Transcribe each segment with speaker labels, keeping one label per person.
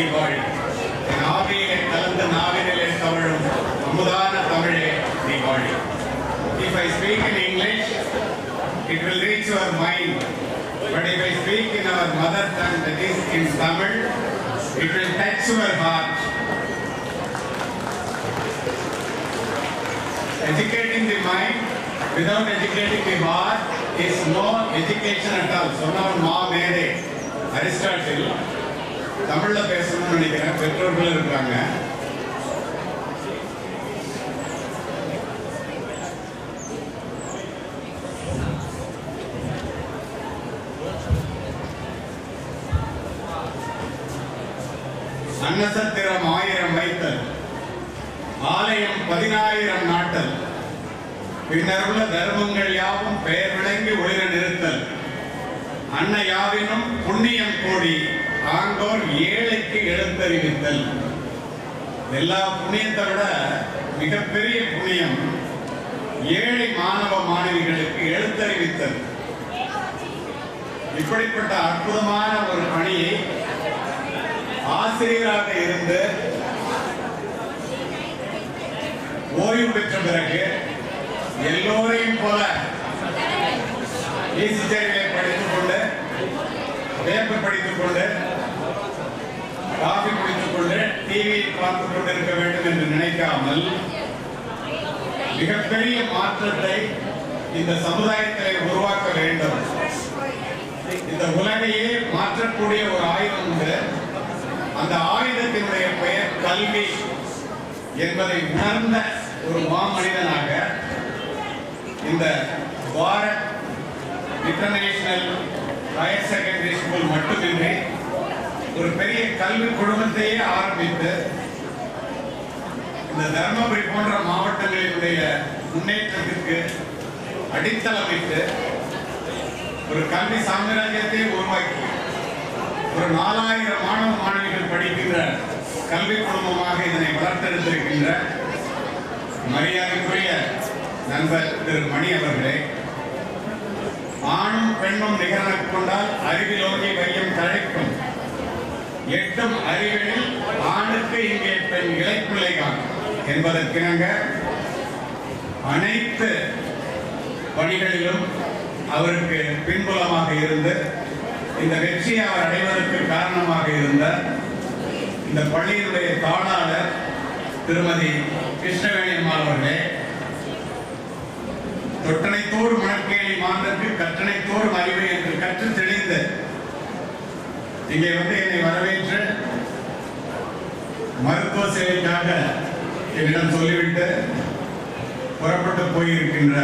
Speaker 1: தீபாவளி. ஆவியிலே கலந்து நாவினிலே தவழும் அமுதான தமிழே Deepavali. If I speak in English, it will reach your mind. But if I speak in our mother tongue, that is in Tamil, it will touch your heart. Educating the mind without educating the heart is no education at all. சொன்னவன் மாமேதை Aristotle. தமிழ்ல பேசணும்னு நினைக்கிறேன், பெற்றோர்கள் இருக்காங்க. அன்னசத்திரம் 1000 வைத்தல், ஆலயம் 10000 நாட்டல், பின்னருள்ள தர்மங்கள் யாவும் பெயர் விளங்கி ஒளிர நிறுத்தல், அன்ன யாவினும் புண்ணியம் கோடி ஆங்கோர் ஏழைக்கு எழுத்தறிவித்தல். எல்லா புண்ணியத்தை விட மிகப்பெரிய புண்ணியம் ஏழை மாணவ மாணவிகளுக்கு எழுத்தறிவித்தல். இப்படிப்பட்ட அற்புதமான ஒரு பணியை ஆசிரியராக இருந்து ஓய்வு பெற்ற பிறகு எல்லோரையும் போல ஈசிச்சேரிகளை படித்துக் கொண்டு, பேப்பர் படித்துக் கொண்டு, காஃபி குடித்துக் கொண்டு, டிவி பார்த்துக் கொண்டு இருக்க வேண்டும் என்று நினைக்காமல் மிகப்பெரிய மாற்றத்தை இந்த சமுதாயத்தை உருவாக்க வேண்டும். இந்த உலகையே மாற்றக்கூடிய ஒரு ஆயுதம் உண்டு. அந்த ஆயுதத்தினுடைய பெயர் கல்வி என்பதை உணர்ந்த ஒரு மாமனிதனாக இந்த Bharat international higher secondary school மட்டுமின்றி ஒரு பெரிய கல்வி குழுமத்தையே ஆரம்பித்து இந்த தர்மபுரி போன்ற மாவட்டங்களினுடைய முன்னேற்றத்திற்கு அடித்தளமிட்டு ஒரு கல்வி சாம்ராஜ்யத்தை உருவாக்கி ஒரு 4000 மாணவ மாணவிகள் படிக்கின்ற கல்வி குழுமமாக இதனை வளர்த்தெடுத்திருக்கின்ற மரியாதைக்குரிய நண்பர் திரு மணி அவர்களே, ஆணும் பெண்ணும் நிகரனக் கொண்டால் அறிவிலோகி வையம் தழைக்கும், எட்டும் அறிவினில் ஆணுக்கு இங்கே பெண் இளைப்பிள்ளைகான் என்பதற்கிணங்க அனைத்து பணிகளிலும் அவருக்கு பின்புலமாக இருந்து இந்த வெற்றியை அவர் அடைவதற்கு காரணமாக இருந்த இந்த பள்ளியினுடைய தாளாளர் திருமதி கிருஷ்ணவேணி அம்மாள் அவர்களே, தொட்டனைத்தோடு மணற்கேணி மாந்தற்கு கற்றனைத்தோடு அறிவு என்று கற்று தெளிந்து இங்கே வந்து என்னை வரவேற்று மருத்துவ சேவைக்காக என்னிடம் சொல்லிவிட்டு புறப்பட்டு போயிருக்கின்ற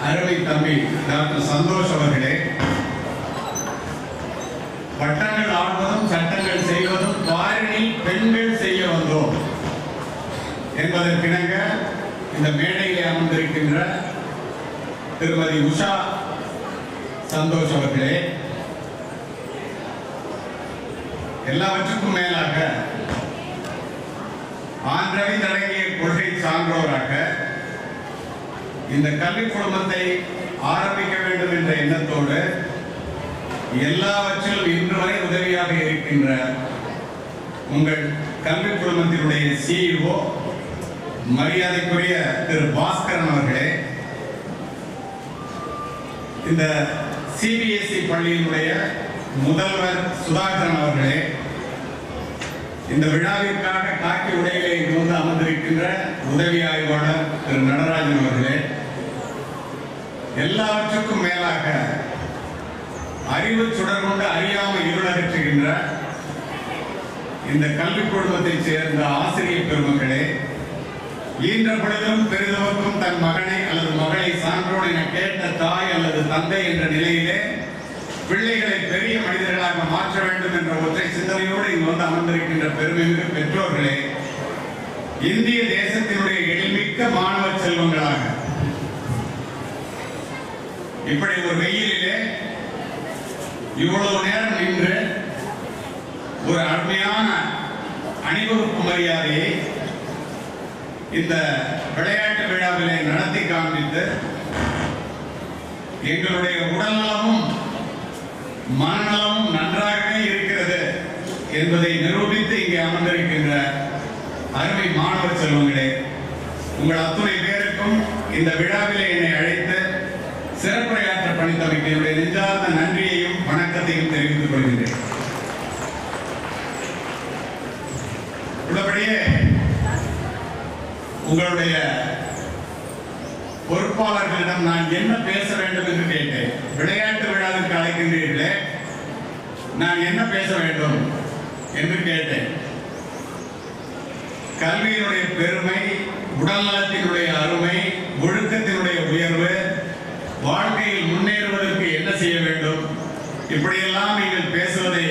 Speaker 1: அருமை தம்பி டாக்டர் சந்தோஷ் அவர்களே, பட்டங்கள் ஆடுவதும் சட்டங்கள் செய்வதும் பாரினில் பெண்கள் செய்ய வந்தோம் என்பதற்கிணங்க இந்த மேடையிலே அமர்ந்திருக்கின்ற திருமதி உஷா சந்தோஷ் அவர்களே, எல்லாவற்றுக்கும் மேலாக ஆன்றவை தடங்கிய கொள்கை சான்றோராக இந்த கல்வி குழுமத்தை ஆரம்பிக்க வேண்டும் என்ற எண்ணத்தோடு எல்லாவற்றிலும் இன்று வரை உதவியாக இருக்கின்ற உங்கள் கல்வி குழுமத்தினுடைய CEO மரியாதைக்குரிய திரு பாஸ்கரன் அவர்களே, இந்த CBSE பள்ளியினுடைய முதல்வர் சுதாகரன் அவர்களே, இந்த விழாவிற்காக காக்கி உடையிலே இருந்து அமர்ந்திருக்கின்ற உதவி ஆய்வாளர் திரு நடராஜன் அவர்களே, எல்லாவற்றுக்கும் மேலாக அறிவு சுடர் கொண்டு அறியாமல் இருளகற்றுகின்ற இந்த கல்வி குழுமத்தை சேர்ந்த ஆசிரியர் பெருமக்களே, ஈன்ற பொழுதும் பெரிதவர்க்கும் தன் மகனை அல்லது மகளை சான்றோடு என கேட்ட தாய் அல்லது தந்தை என்ற நிலையிலே பிள்ளைகளை பெரிய மனிதர்களாக மாற்ற வேண்டும் என்ற ஒற்றை சிந்தனையோடு இங்கு வந்து அமர்ந்திருக்கின்ற பெருமைமிகு பெற்றோர்களே, இந்திய தேசத்தினுடைய எழில்மிக்க மாணவ செல்வங்களாக இப்படி ஒரு வெயிலிலே இவ்வளவு நேரம் நின்று ஒரு அருமையான அணிவகுப்பு மரியாதையை இந்த விளையாட்டு விழாவிலே நடத்தி காண்பித்து எங்களுடைய உடல்நலமும் மனநலமும் நன்றாகவே இருக்கிறது என்பதை நிரூபித்து இங்கே அமர்ந்திருக்கின்ற அருமை மாணவ செல்வங்களே, உங்கள் அத்துணை பேருக்கும் இந்த விழாவிலே என்னை அழைத்து சிறப்புரையாற்ற பணித்தமைக்கு என்னுடைய நெஞ்சார்ந்த நன்றியையும் வணக்கத்தையும் தெரிவித்துக் கொள்கின்றேன். உள்ளபடியே உங்களுடைய பொறுப்பாளர்களிடம் நான் என்ன பேச வேண்டும் என்று கேட்டேன். விளையாட்டு விழாவிற்கு அழைக்கின்றீர்களே, நான் என்ன பேச வேண்டும் என்று கேட்டேன். கல்வியினுடைய பெருமை, உடல்நலத்தினுடைய அருமை, ஒழுக்கத்தினுடைய உயர்வு, வாழ்க்கையில் முன்னேறுவதற்கு என்ன செய்ய வேண்டும், இப்படியெல்லாம் நீங்கள் பேசுவதை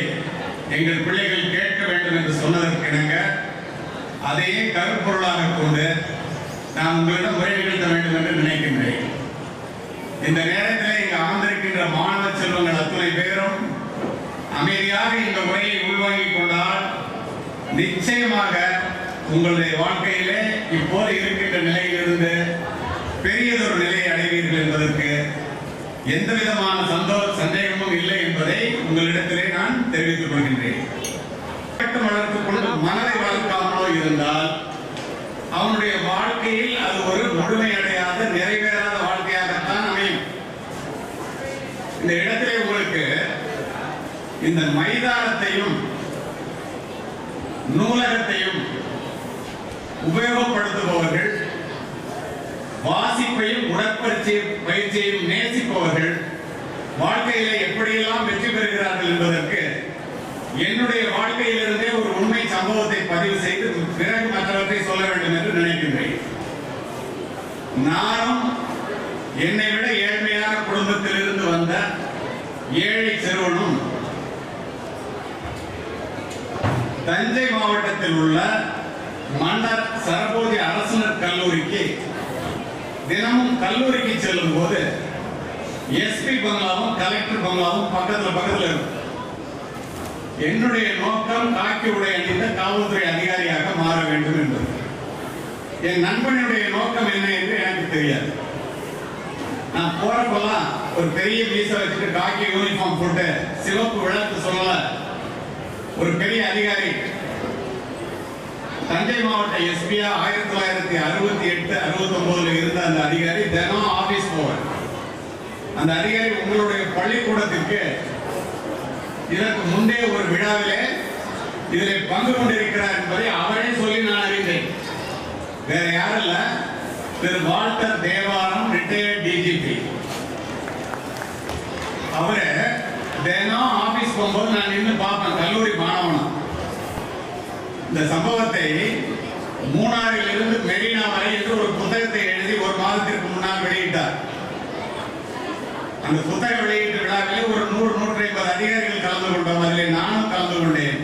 Speaker 1: எங்கள் பிள்ளைகள் கேட்க வேண்டும் என்று சொன்னதற்கிணங்க அதையே கருப்பொருளாக கொண்டு நான் உங்களிடம் உரை நிகழ்த்த வேண்டும் என்று நினைக்கின்றேன். இந்த நேரத்தில் இங்கு அமர்ந்திருக்கின்ற மாணவ செல்வங்கள் அத்துணை பேரும் அமைதியாக இந்த உரையை உள்வாங்கிக் கொண்டால் நிச்சயமாக உங்களுடைய வாழ்க்கையிலே இப்போது இருக்கின்ற நிலையிலிருந்து பெரியதொரு நிலையை அடைவீர்கள் என்பதற்கு எந்த விதமான சந்தேகமும் இல்லை என்பதை உங்களிடத்திலே நான் தெரிவித்துக் கொள்கின்றேன். வளர்த்துக் கொண்டு மனதை வளர்க்காமலோ இருந்தால் அவனுடைய வாழ்க்கையில் அது ஒரு முழுமையடையாத நிறைவேறாத வாழ்க்கையாகத்தான் அமையும். இந்த இடத்திலே உங்களுக்கு இந்த மைதானத்தையும் நூலகத்தையும் உபயோகப்படுத்துபவர்கள், வாசிப்பையும் உடற்பயிற்சியையும் நேசிப்பவர்கள் வாழ்க்கையில எப்படியெல்லாம் வெற்றி பெறுகிறார்கள் என்பதற்கு என்னுடைய வாழ்க்கையிலிருந்தே ஒரு உண்மை சம்பவத்தை பதிவு செய்து பிறகு மற்றவற்றை சொல்ல வேண்டும் என்று நினைக்கின்றேன். நானும் என்னை விட ஏழ்மையான குடும்பத்திலிருந்து வந்த ஏழை சிறுவனும் தஞ்சை மாவட்டத்தில் உள்ள மன்னர் சரபோஜி அரசினர் கல்லூரிக்கு தினமும் கல்லூரிக்கு செல்லும் போது எஸ்பி பங்களாவும் கலெக்டர் பங்களாவும் பக்கத்துல இருக்கும். என்னுடைய நோக்கம் காக்கி உடை அணிந்த காவல்துறை அதிகாரியாக மாற வேண்டும் என்பது. என் நண்பனுடைய நோக்கம் என்ன என்று எனக்கு தெரியாது. நான் போறப்பெல்லாம் ஒரு பெரிய மீசை வச்சுட்டு காக்கி யூனிஃபார்ம் போட்டு சிவப்பு விளக்கு சொல்லல ஒரு பெரிய அதிகாரி தஞ்சை மாவட்ட எஸ்பியா 1968, 69 இருந்த அந்த அதிகாரி தினம் ஆபீஸ் போவார். அந்த அதிகாரி உங்களுடைய பள்ளிக்கூடத்திற்கு இதற்கு முந்தைய ஒரு விழாவிலே இதில் பங்கு கொண்டிருக்கிறார் என்பதை அவரே சொல்லி நான் அறிந்தேன். வேற யாரும் இல்ல, திரு வால்டர் தேவாரம், ரிட்டையர்ட் டிஜிபி. அவரு தினம் ஆபீஸ் போகும்போது நான் நின்று பார்ப்பேன், கல்லூரி மாணவனா. இந்த சம்பவத்தை மூணாறில் இருந்து மெரினா வரை என்று ஒரு புத்தகத்தை எழுதி ஒரு மாதத்திற்கு முன்னால் வெளியிட்டார். அந்த புத்தக வெளியீட்டு விழாவிலே ஒரு 100-150 அதிகாரிகள் கலந்து கொண்டோம். அதில் நானும் கலந்து கொண்டேன்.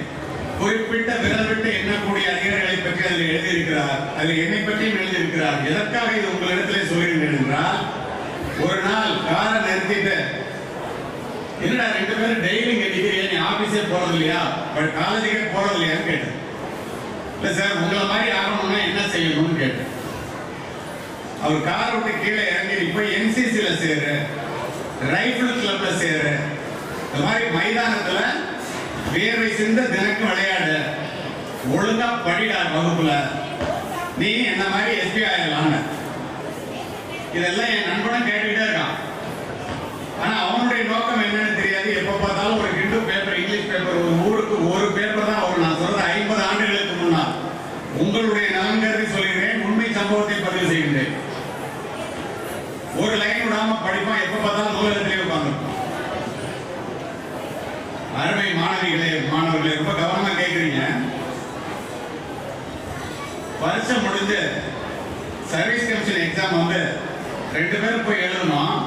Speaker 1: குறிப்பிட்ட விரல் விட்டு எண்ணக்கூடிய அதிகாரிகளை பற்றி அதில் எழுதியிருக்கிறார். அதில் என்னை பற்றியும் எழுதியிருக்கிறார். எதற்காக இது உங்களிடத்திலே சொல்கிறேன் என்றால், ஒரு நாள் காரை நிறுத்திட்டு, என்னடா 2 பேரும் டெய்லி இங்க நிக்கிறீங்க, நீ ஆபீஸே போறது இல்லையா, காலேஜுக்கே போறது இல்லையான்னு கேட்டேன். இல்ல சார், உங்களை மாதிரி ஆகணும்னா என்ன செய்யணும்னு கேட்டேன். அவர் காரை விட்டு கீழே இறங்கி இப்ப என்சிசில சேரு, ரைபிள் கிளப்ல சேரு, இந்த மாதிரி மைதானத்துல வேர்வை சிந்த தினக்கும் விளையாடு, ஒழுங்கா படிடா வகுப்புல, நீ என்ன மாதிரி எஸ்பி ஆயிடலாம். இதெல்லாம் என் நண்பனும் கேட்டுக்கிட்டே இருக்கான். ஆனா அவனுடைய நோக்கம் என்னன்னு தெரியாது. எப்ப பார்த்தாலும் ஒரு ஹிந்து பேப்பர், இங்கிலீஷ் பேப்பர், ஒரு ஊருக்கு ஒரு பேப்பர் தான் வரும். நான் சொல்றது 50 ஆண்டுகளுக்கு முன்னால். உங்களுடைய நலன் கருதி சொல்கிறேன், உண்மை சம்பவத்தை பதிவு செய்கின்றேன். ஒரு லைன் விடாம படிப்பான், எப்ப பார்த்தாலும் நூலகத்திலே உட்கார்ந்துருப்பான். அருமை மாணவிகளே, மாணவர்களே, ரொம்ப கவனமா கேட்கிறீங்க. வருஷம் முடிஞ்சு சர்வீஸ் கமிஷன் எக்ஸாம் வந்து 2 பேரும் போய் எழுதணும்.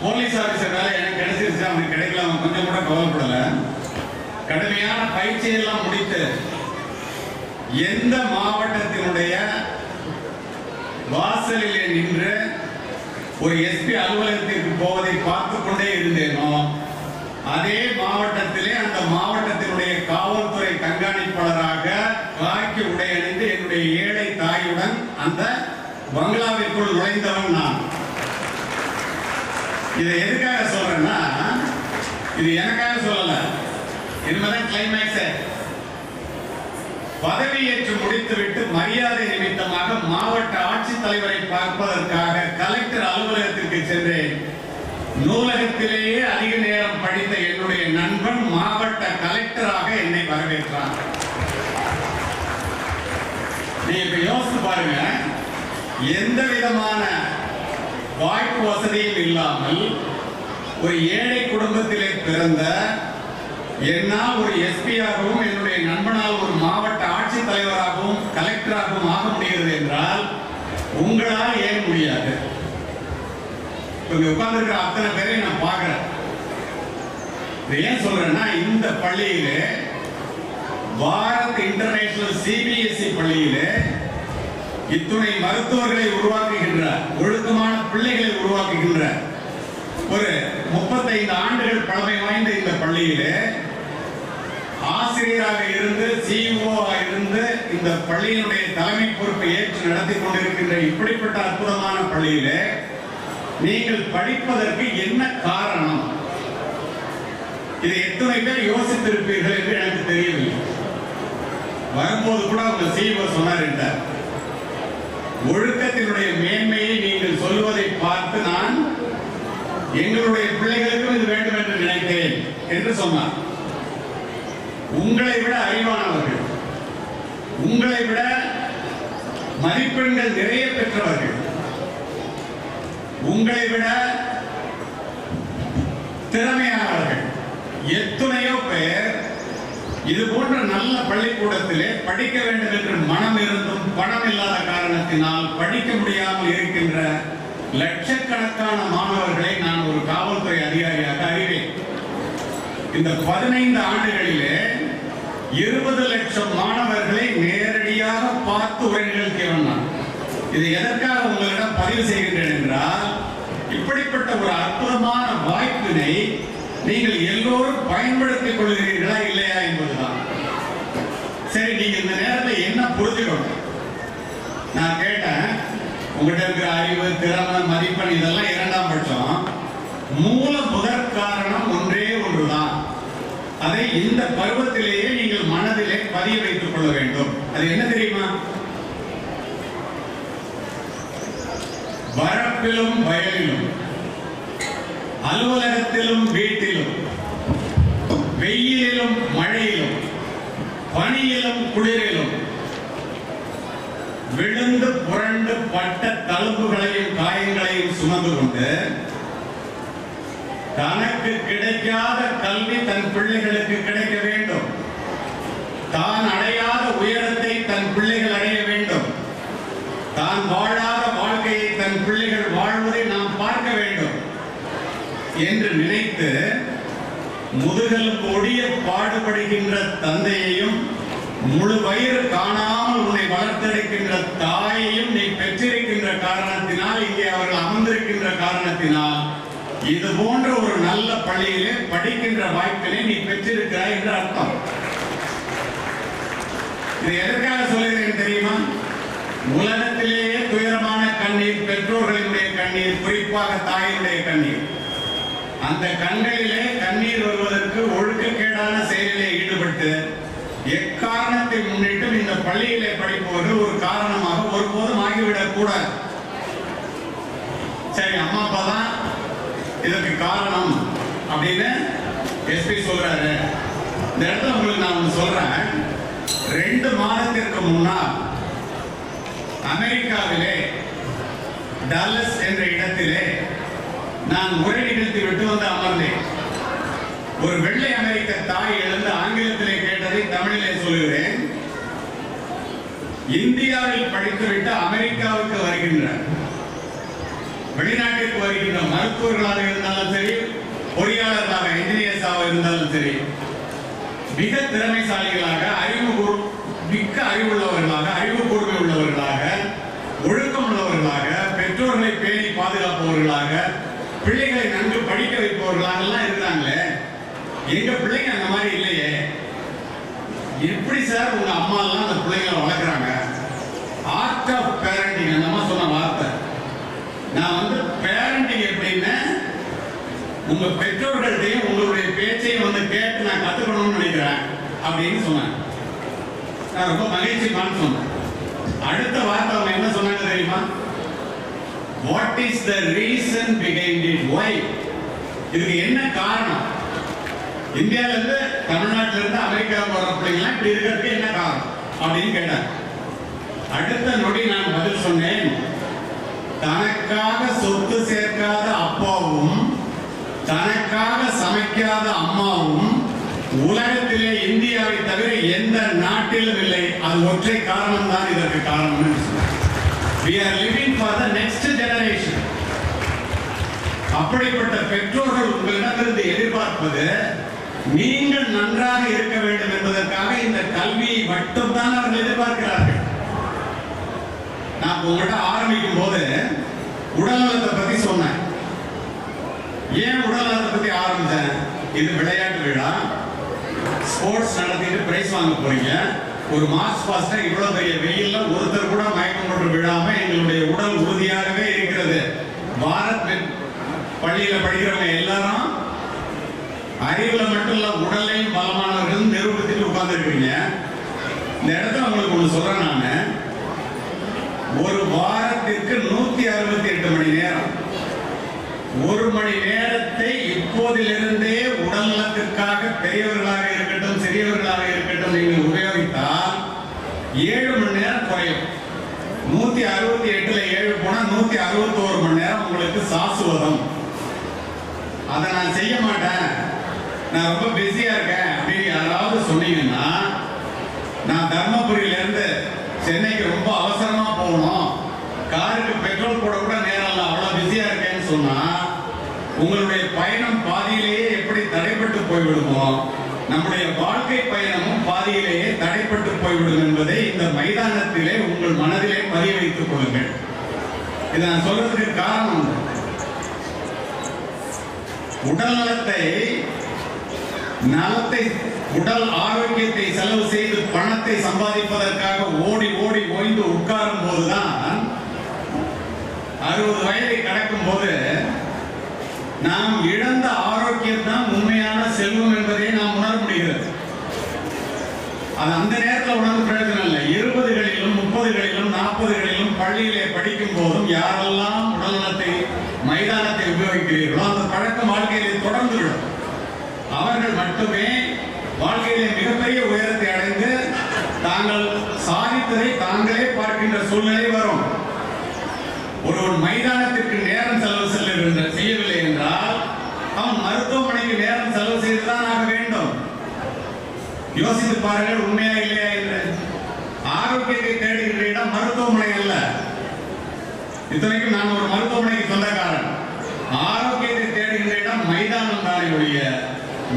Speaker 1: போலீஸ் ஆபீசர் வேலை எனக்கு கிடைச்சிருச்சு, அவனுக்கு கிடைக்கல, அவன் கொஞ்சம் கூட கவலைப்படல. கடுமையான பயிற்சியெல்லாம் முடித்து எந்த மாவட்டத்தினுடைய வாசலிலே நின்று ஒரு எஸ்பி அலுவலகத்திற்கு போவதை பார்த்து கொண்டே இருந்தேனோ, அதே மாவட்டத்திலே அந்த மாவட்டத்தினுடைய காவல்துறை கண்காணிப்பாளராக காக்கி உடை அணிந்து என்னுடைய ஏழை தாயுடன் அந்த பங்களாவிற்குள் நுழைந்தவன் நான். இதை எதுக்காக சொல்றேன்னா, இது எனக்காக சொல்லல, என்பதன் கிளைமேக்ஸ். பதவியேற்று முடித்துவிட்டு மரியாதை நிமித்தமாக மாவட்ட ஆட்சித்தலைவரை பார்ப்பதற்காக கலெக்டர் அலுவலகத்திற்கு சென்றேன். நூலகத்திலேயே அதிக நேரம் படித்த என்னுடைய நண்பன் மாவட்ட கலெக்டராக என்னை வரவேற்றார். நீங்க இப்ப யோசித்து பாருங்க, எந்த விதமான வாய்ப்பு வசதியும் இல்லாமல் ஒரு ஏழை குடும்பத்திலே பிறந்த என்னால் ஒரு எஸ்பியாகவும் என்னுடைய நண்பனால் ஒரு மாவட்ட ஆட்சித்தலைவராகவும் கலெக்டராகவும் ஆக முடிகிறது என்றால் உங்களால் ஏன் முடியாது? உட்கார்ந்துருக்கிற அத்தனை பேரையும் நான் பார்க்கிறேன். ஏன் சொல்றேன்னா, இந்த பள்ளியிலே பாரத் இன்டர்நேஷனல் சிபிஎஸ்இ பள்ளியிலே இத்துணை மருத்துவர்களை உருவாக்குகின்ற, ஒழுக்கமான பிள்ளைகளை உருவாக்குகின்ற ஒரு 35 ஆண்டுகள் பழமை வாய்ந்த இந்த பள்ளியிலே ஆசிரியராக இருந்து சிஇஓவாக இருந்து இந்த பள்ளியினுடைய தலைமை பொறுப்பை ஏற்று நடத்தி கொண்டிருக்கின்ற இப்படிப்பட்ட அற்புதமான பள்ளியிலே நீங்கள் படிப்பதற்கு என்ன காரணம்? இதை எத்தனை பேர் யோசித்திருப்பீர்கள் என்று எனக்கு தெரியவில்லை. வரும்போது கூட அவங்க சிஇஓ சொன்னார் என்றார், ஒழுக்கத்தினுடைய மேன்மையை நீங்கள் சொல்வதை பார்த்து நான் எங்களுடைய பிள்ளைகளுக்கும் இது வேண்டும் என்று நினைத்தேன் என்று சொன்னார். உங்களை விட அறிவானவர்கள், உங்களை விட மதிப்பெண்கள் நிறைய பெற்றவர்கள், உங்களை விட திறமையானவர்கள் எத்தனையோ பேர் இது போன்ற நல்ல பள்ளிக்கூடத்திலே படிக்க வேண்டும் என்று மனம் இருந்தும் பணம் இல்லாத காரணத்தினால் படிக்க முடியாமல் இருக்கின்ற லட்சக்கணக்கான மாணவர்களை நான் ஒரு காவல்துறை அதிகாரியாக அறிவேன். இந்த 15 ஆண்டுகளிலே 20 லட்சம் மாணவர்களை நேரடியாக பார்த்து உரை நிகழ்த்தியவன் நான். இது எதற்காக உங்களிடம் பதிவு செய்கின்றேன் என்றால், இப்படிப்பட்ட ஒரு அற்புதமான வாய்ப்பினை நீங்கள் எல்லோரும் பயன்படுத்திக் கொள்கிறீர்களா இல்லையா என்பதுதான். சரி, நீங்க இந்த நேரத்தில் என்ன புரிஞ்சுக்கணும்? நான் கேட்டேன், உங்கள்கிட்ட இருக்கிற அறிவு, திறமை, மதிப்பெண் இதெல்லாம் இரண்டாம் பட்சம். மூல முதற் காரணம் ஒன்றே ஒன்றுதான். அதை இந்த பருவத்திலேயே நீங்கள் மனதிலே பதிய வைத்துக் கொள்ள வேண்டும். அது என்ன தெரியுமா? வரப்பிலும் வயலிலும், அலுவலகத்திலும் வீட்டிலும், வெயிலிலும் மழையிலும், பனியிலும் குளிரிலும் விழுந்து புரண்டு பட்ட தழும்புகளையும் காயங்களையும் சுமந்து கொண்டு தனக்கு கிடைக்காத கல்வி தன் பிள்ளைகளுக்கு கிடைக்க வேண்டும், தான் அடையாத உயரத்தை தன் பிள்ளைகள் அடைய வேண்டும், தான் வாழாத வாழ்க்கையை தன் பிள்ளைகள் வாழ்வதை நாம் பார்க்க வேண்டும் என்று நினைத்து முதுகெலும்பு ஒடிய பாடுபடுகின்ற தந்தையையும் முழு வயிறு காணாமல் உன்னை வளர்த்தெடுக்கின்ற தாயையும் நீ பெற்றிருக்கின்ற காரணத்தினால், இங்கே அவர்கள் அமர்ந்திருக்கின்ற காரணத்தினால், இது போன்ற ஒரு நல்ல பள்ளியிலே படிக்கின்ற வாய்ப்பினை நீ பெற்றிருக்கிறாய் என்று அர்த்தம். இது எதற்காக சொல்லுகிறேன் தெரியுமா? உலகத்திலேயே துயரமான கண்ணீர் பெற்றோர்களினுடைய கண்ணீர், குறிப்பாக தாயினுடைய கண்ணீர். அந்த கண்களிலே கண்ணீர் வருவதற்கு ஒழுக்கக்கேடான செயலிலே ஈடுபட்டு எக்காரணத்தை முன்னிட்டும் இந்த பள்ளியிலே படிப்பவர்கள் ஒரு காரணமாக ஒருபோதும் ஆகிவிடக் கூடாது. சரி, அம்மா அப்பா தான் இதற்கு காரணம் அப்படின்னு எஸ்பி சொல்றாரு. இந்த இடத்துல உங்களுக்கு நான் ஒன்று சொல்றேன். 2 மாதத்திற்கு முன்னால் அமெரிக்காவிலே டல்லஸ் என்ற இடத்திலே நான் உரை நிகழ்த்தி விட்டு வந்து அமர்ந்தேன். ஒரு வெள்ளை அமெரிக்க தாய் எழுந்து ஆங்கிலத்திலே கேட்டதை தமிழிலே சொல்லுகிறேன். இந்தியாவில் படித்துவிட்டு அமெரிக்காவுக்கு வருகின்ற, வெளிநாட்டிற்கு வருகின்ற மருத்துவர்களாக இருந்தாலும் சரி, பொறியாளர்களாக, இன்ஜினியர்ஸாக இருந்தாலும் சரி, மிக திறமைசாலிகளாக, மிக்க அறிவுள்ளவர்களாக, அறிவு கூர்மை உள்ளவர்களாக, ஒழுக்கம் உள்ளவர்களாக, பெற்றோர்களை பேணி பாதுகாப்பவர்களாக, பிள்ளைகளை நன்கு படிக்க வைப்பவர்களாக எல்லாம் இருக்கிறாங்களே. எங்க பிள்ளைங்க அந்த மாதிரி இல்லையே. எப்படி சார் உங்க அம்மா எல்லாம் அந்த பிள்ளைங்களை வளர்க்குறாங்க? ஆர்ட் ஆஃப் பேரண்டிங் அந்த அம்மா சொன்ன வார்த்தை. நான் வந்து பேரண்டிங் எப்படின்னு உங்க பெற்றோர்கள்டையும் உங்களுடைய பேச்சையும் வந்து கேட்டு நான் கத்துக்கணும்னு நினைக்கிறேன் அப்படின்னு சொன்னாங்க. நான் ரொம்ப மகிழ்ச்சிமான்னு சொன்னேன். அடுத்த வார்த்தை அவங்க என்ன சொன்னாங்க தெரியுமா? What is the reason behind it? Why? இதுக்கு என்ன காரணம்? இந்தியால இருந்து தமிழ்நாட்டில இருந்து அமெரிக்கா போற பிள்ளைங்களாம் இப்படி இருக்கிறதுக்கு என்ன காரணம் அப்படின்னு கேட்டாங்க. அடுத்த நொடி நான் பதில் சொன்னேன், தனக்காக சொத்து சேர்க்காத அப்பாவும் தனக்காக சமைக்காத அம்மாவும் உலகத்திலே இந்தியாவை தவிர எந்த நாட்டிலும் இல்லை. அது ஒற்றை காரணம் தான் இதற்கு காரணம். We are living for the next generation. அப்படிப்பட்ட பெற்றோர்கள் உங்களிடமிருந்து எதிர்பார்ப்பது நீங்கள் நன்றாக இருக்க வேண்டும் என்பதற்காக இந்த கல்வியை மட்டும்தான் அவர்கள் எதிர்பார்க்கிறார்கள். நான் உங்கள்கிட்ட ஆரம்பிக்கும் போது உடல்நலத்தை பத்தி சொன்னேன். ஏன் உடல்நலத்தை பத்தி ஆரம்பிச்சேன்? இது விளையாட்டு விழா, ஸ்போர்ட்ஸ் நடத்திட்டு பிரைஸ் வாங்க போறீங்க. ஒரு மார்ச் பாஸ்டா இவ்வளவு பெரிய வெயில்ல ஒருத்தர் கூட மயக்கம் போட்டு விழாம எங்களுடைய உடல் உறுதியாகவே இருக்கிறது. பாரத் பள்ளியில படிக்கிறவங்க எல்லாரும் அறிவுல மட்டும் இல்ல உடலையும் பலமானவர்கள் நிரூபித்துட்டு உட்கார்ந்து இருக்கீங்க. இந்த இடத்துல உங்களுக்கு ஒண்ணு சொல்றேன், நானு ஒரு வாரத்திற்கு 168 மணி நேரம், ஒரு மணி நேரத்தை இப்போதிலிருந்தே உடல் நலத்திற்காக பெரியவர்களாக இருக்கட்டும் சிறியவர்களாக இருக்கட்டும் நீங்கள் உபயோகித்தால் 7 மணி நேரம் குறையும். 168ல 7 போனா 161 மணி நேரம் உங்களுக்கு சாசுவதம். அதை நான் செய்ய மாட்டேன், நான் ரொம்ப பிஸியா இருக்கேன் அப்படின்னு யாராவது சொன்னீங்கன்னா, நான் தர்மபுரியில இருந்து சென்னைக்கு ரொம்ப அவசரமா போகணும், காருக்கு பெட்ரோல் போட கூட நேரம் இல்லை, அவ்வளவு பிஸியா இருக்கேன்னு சொன்னா உங்களுடைய பயணம் பாதியிலேயே எப்படி தடைப்பட்டு போய்விடுமோ நம்முடைய வாழ்க்கை பயணமும் பாதியிலேயே தடைப்பட்டு போய்விடும் என்பதை இந்த மைதானத்திலே உங்கள் மனதிலே பதிய வைத்துக் கொள்ளுங்கள். இதை நான் சொல்றதுக்கு காரணம், உடல் நலத்தை உடல் ஆரோக்கியத்தை செலவு செய்து பணத்தை சம்பாதிப்பதற்காக ஓடி ஓடி ஓய்ந்து உட்காரும் போதுதான் 60 வயதை கடக்கும் போது நாம் இழந்த ஆரோக்கியம் தான் உண்மையான செல்வம் என்பதை நாம் உணர முடிகிறது. அது அந்த நேரத்தில் உணர்ந்து பிரயோஜனம் இல்லை. 20களிலும் 30களிலும் 40களிலும் பள்ளியிலே படிக்கும் போதும் யாரெல்லாம் உடல்நலத்தை மைதானத்தை உபயோகிக்கிறீர்களோ அந்த பழக்கம் வாழ்க்கையிலே தொடர்ந்துவிடும். அவர்கள் மட்டுமே வாழ்க்கையிலே மிகப்பெரிய உயரத்தை அடைந்து தாங்கள் சாதித்ததை தாங்களே பார்க்கின்ற சூழ்நிலை வரும். ஒருவன் மைதானத்திற்கு நேரம் செலவு செய்யவில்லை என்றால் அவன் மருத்துவமனைக்கு நேரம் செலவு செய்துதான் ஆக வேண்டும். யோசித்து பாருங்கள், உண்மையா இல்லையா என்று. ஆரோக்கியத்தை தேடுகின்ற இடம் மருத்துவமனை அல்ல. இத்தனைக்கும் நான் ஒரு மருத்துவமனைக்கு சொந்தக்காரன். ஆரோக்கியத்தை தேடுகின்ற இடம் மைதானம் தானே ஒழிய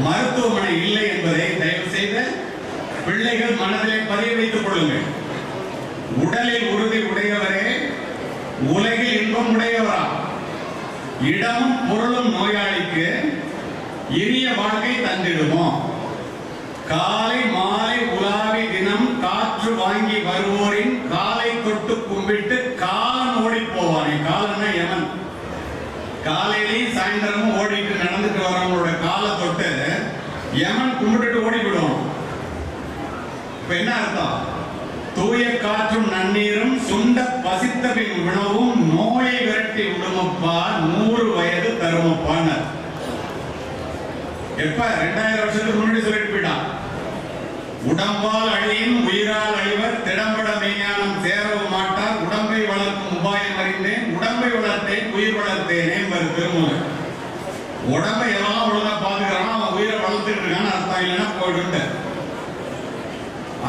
Speaker 1: மருத்துவமனை இல்லை என்பதை தயவு செய்து பிள்ளைகள் மனதிலே பதிய வைத்துக் கொள்ளுங்கள். உடலில் உறுதி உடையவரே உலகில் இன்பம் உடையவரா. இடமும் பொருளும் நோயாளிக்கு இனிய வாழ்க்கை தந்திடுமோ. காலை மாலை உலாவி தினம் காற்று வாங்கி வருவோரின் காலை தொட்டு கும்பிட்டு காலன் ஓடி போவானே. காலன்னா யமன். காலையிலையும் சாயந்தரமும் ஓடிட்டு நடந்துட்டு வரவங்களோட காலை தொட்டு யமன் கும்பிட்டுட்டு ஓடி விடுவோம். இப்ப என்ன அர்த்தம்? தூய காற்றும் நன்னீரும் சுண்ட பசித்தபின் உணவும் நோயை விரட்டி விடுமப்பா 100 வயது தருமப்பான்னு எப்ப 2000 வருஷத்துக்கு முன்னாடி சொல்லிட்டு போயிட்டான். உடம்பால் அழியின் உயிரால் அழிவர் திடம்பட மெய்ஞானம் சேரவும் மாட்டார். உடம்பை வளர்க்கும் உபாயம் அறிந்தேன் உடம்பை வளர்த்தேன் உயிர் வளர்த்தேனே திருமூலர். உடம்பை எல்லாம் ஒழுங்கா பாத்துக்கிறான், அவன் உயிரை வளர்த்துட்டு இருக்கான்னு அர்த்தம். இல்லைன்னா போயிட்டு